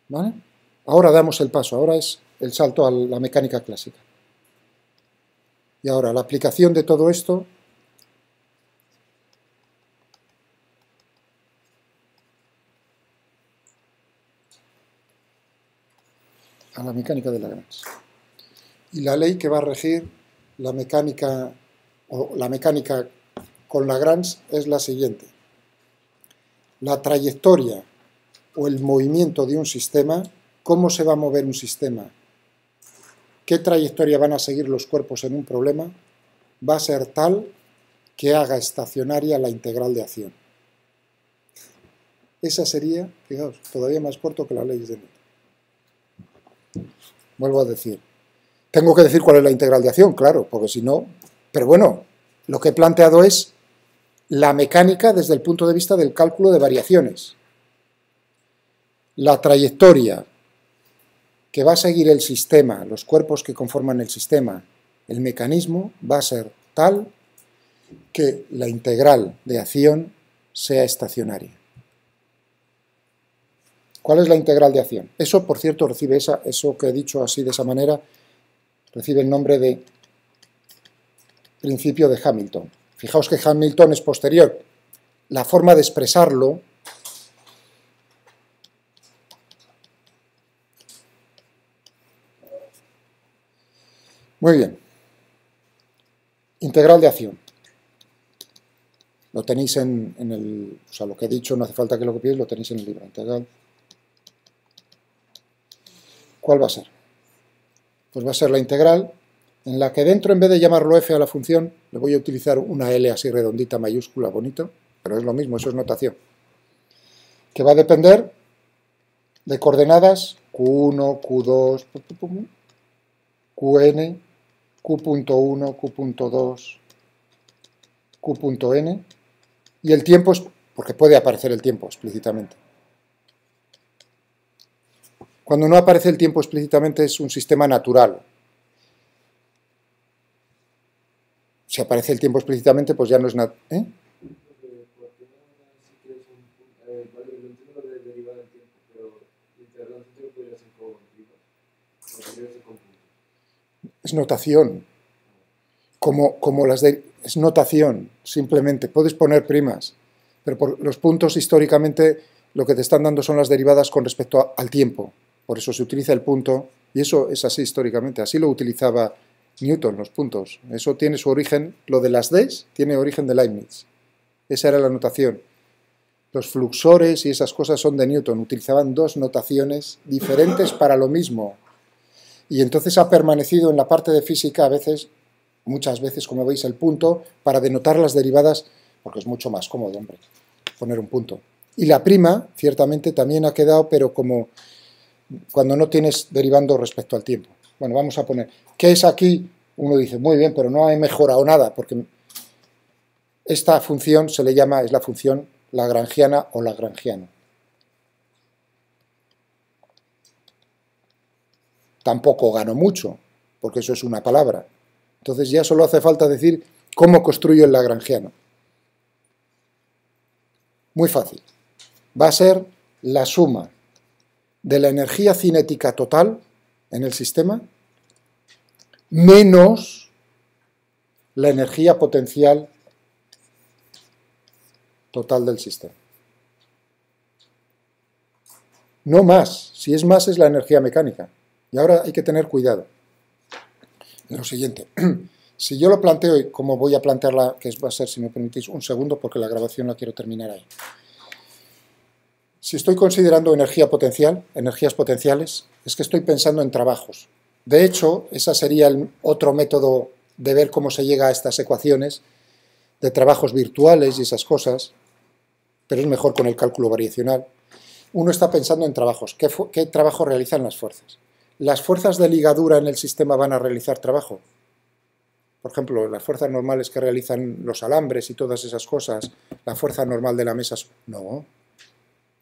¿Vale? Ahora damos el paso, ahora es el salto a la mecánica clásica. Y ahora, la aplicación de todo esto a la mecánica de Lagrange. Y la ley que va a regir la mecánica, o la mecánica con Lagrange, es la siguiente. La trayectoria o el movimiento de un sistema, ¿cómo se va a mover un sistema? ¿Qué trayectoria van a seguir los cuerpos en un problema? Va a ser tal que haga estacionaria la integral de acción. Esa sería, fijaos, todavía más corto que la ley de Newton. Vuelvo a decir. Tengo que decir cuál es la integral de acción, claro, porque si no... Pero bueno, lo que he planteado es la mecánica desde el punto de vista del cálculo de variaciones. La trayectoria que va a seguir el sistema, los cuerpos que conforman el sistema, el mecanismo, va a ser tal que la integral de acción sea estacionaria. ¿Cuál es la integral de acción? Eso, por cierto, recibe eso que he dicho así de esa manera, recibe el nombre de principio de Hamilton. Fijaos que Hamilton es posterior. La forma de expresarlo muy bien. Integral de acción. Lo tenéis en el... O sea, lo que he dicho no hace falta que lo copiéis, lo tenéis en el libro. Integral. ¿Cuál va a ser? Pues va a ser la integral en la que dentro, en vez de llamarlo f a la función, le voy a utilizar una L así redondita, mayúscula, bonito, pero es lo mismo, eso es notación. Que va a depender de coordenadas Q1, Q2, Qn, Q.1, Q.2, Q.n, y el tiempo es, porque puede aparecer el tiempo explícitamente. Cuando no aparece el tiempo explícitamente es un sistema natural. Si aparece el tiempo explícitamente, pues ya no es natural. Es notación. Es notación, simplemente. Puedes poner primas, pero por los puntos históricamente lo que te están dando son las derivadas con respecto al tiempo. Por eso se utiliza el punto Y eso es así históricamente, así lo utilizaba Newton, los puntos. Eso tiene su origen, lo de las Ds tiene origen de Leibniz. Esa era la notación. Los fluxores y esas cosas son de Newton, utilizaban dos notaciones diferentes para lo mismo. Y entonces ha permanecido en la parte de física a veces, muchas veces, como veis, el punto para denotar las derivadas, porque es mucho más cómodo, hombre, poner un punto. Y la prima, ciertamente, también ha quedado, pero como cuando no tienes derivando respecto al tiempo. Bueno, vamos a poner, ¿qué es aquí? Uno dice, muy bien, pero no he mejorado nada, porque esta función se le llama, es la función lagrangiana o lagrangiano. Tampoco gano mucho, porque eso es una palabra. Entonces ya solo hace falta decir cómo construyo el lagrangiano. Muy fácil. Va a ser la suma de la energía cinética total en el sistema menos la energía potencial total del sistema. No más. Si es más, es la energía mecánica. Y ahora hay que tener cuidado. Lo siguiente. Si yo lo planteo, y como voy a plantearla, que va a ser, si me permitís, un segundo, porque la grabación la quiero terminar ahí. Si estoy considerando energía potencial, energías potenciales, es que estoy pensando en trabajos. De hecho, ese sería el otro método de ver cómo se llega a estas ecuaciones de trabajos virtuales y esas cosas, pero es mejor con el cálculo variacional. Uno está pensando en trabajos. ¿Qué trabajo realizan las fuerzas? ¿Las fuerzas de ligadura en el sistema van a realizar trabajo? Por ejemplo, las fuerzas normales que realizan los alambres y todas esas cosas, la fuerza normal de la mesa, no.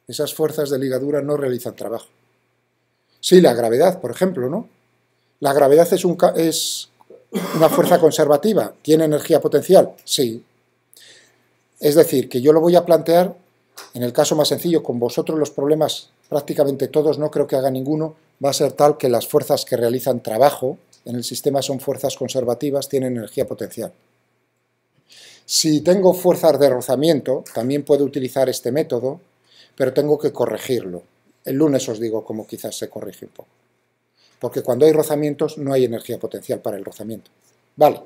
Esas fuerzas de ligadura no realizan trabajo. Sí, la gravedad, por ejemplo, ¿no? ¿La gravedad es una fuerza conservativa? ¿Tiene energía potencial? Sí. Es decir, que yo lo voy a plantear, en el caso más sencillo, con vosotros los problemas, prácticamente todos, no creo que haga ninguno, va a ser tal que las fuerzas que realizan trabajo en el sistema son fuerzas conservativas, tienen energía potencial. Si tengo fuerzas de rozamiento, también puedo utilizar este método, pero tengo que corregirlo. El lunes os digo cómo quizás se corrige un poco. Porque cuando hay rozamientos no hay energía potencial para el rozamiento. Vale.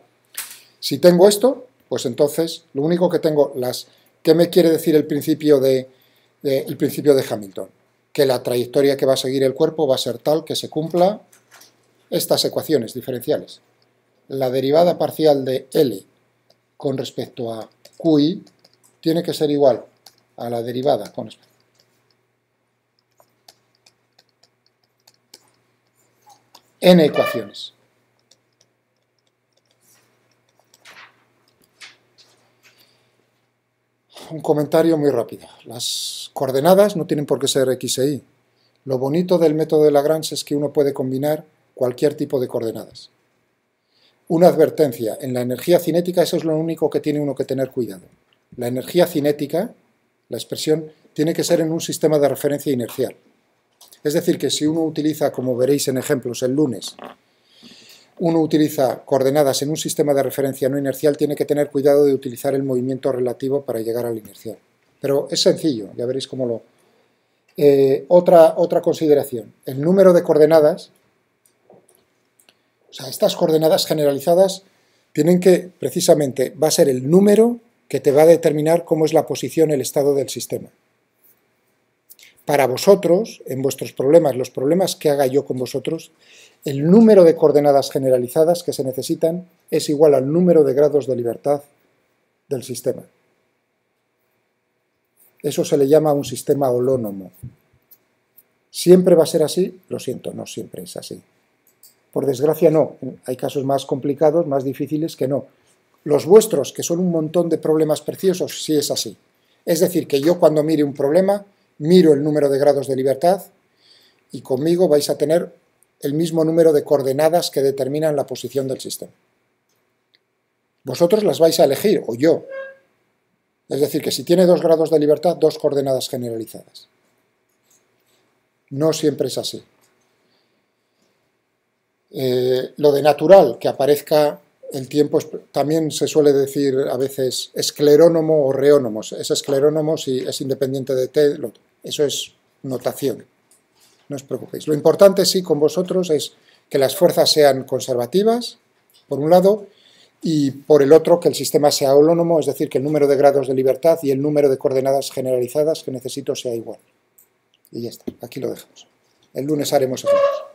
Si tengo esto, pues entonces lo único que tengo, ¿qué me quiere decir el principio de Hamilton? Que la trayectoria que va a seguir el cuerpo va a ser tal que se cumpla estas ecuaciones diferenciales. La derivada parcial de L con respecto a QI tiene que ser igual a la derivada con respecto n ecuaciones. Un comentario muy rápido. Las coordenadas no tienen por qué ser x e y. Lo bonito del método de Lagrange es que uno puede combinar cualquier tipo de coordenadas. Una advertencia, en la energía cinética eso es lo único que tiene uno que tener cuidado. La energía cinética, la expresión, tiene que ser en un sistema de referencia inercial. Es decir, que si uno utiliza, como veréis en ejemplos el lunes, uno utiliza coordenadas en un sistema de referencia no inercial, tiene que tener cuidado de utilizar el movimiento relativo para llegar al inercial. Pero es sencillo, ya veréis cómo lo... Otra consideración, el número de coordenadas, o sea, estas coordenadas generalizadas tienen que, precisamente, va a ser el número que te va a determinar cómo es la posición, el estado del sistema. Para vosotros, en vuestros problemas, los problemas que haga yo con vosotros, el número de coordenadas generalizadas que se necesitan es igual al número de grados de libertad del sistema. Eso se le llama un sistema holónomo. ¿Siempre va a ser así? Lo siento, no siempre es así. Por desgracia no, hay casos más complicados, más difíciles que no. Los vuestros, que son un montón de problemas preciosos, sí es así. Es decir, que yo cuando mire un problema, miro el número de grados de libertad y conmigo vais a tener el mismo número de coordenadas que determinan la posición del sistema. Vosotros las vais a elegir, o yo. Es decir, que si tiene 2 grados de libertad, 2 coordenadas generalizadas. No siempre es así. Lo de natural, que aparezca el tiempo, también se suele decir a veces esclerónomo o reónomo. Es esclerónomo si es independiente de t, eso es notación. No os preocupéis. Lo importante sí con vosotros es que las fuerzas sean conservativas, por un lado, y por el otro que el sistema sea holónomo, es decir, que el número de grados de libertad y el número de coordenadas generalizadas que necesito sea igual. Y ya está, aquí lo dejamos. El lunes haremos ejemplos.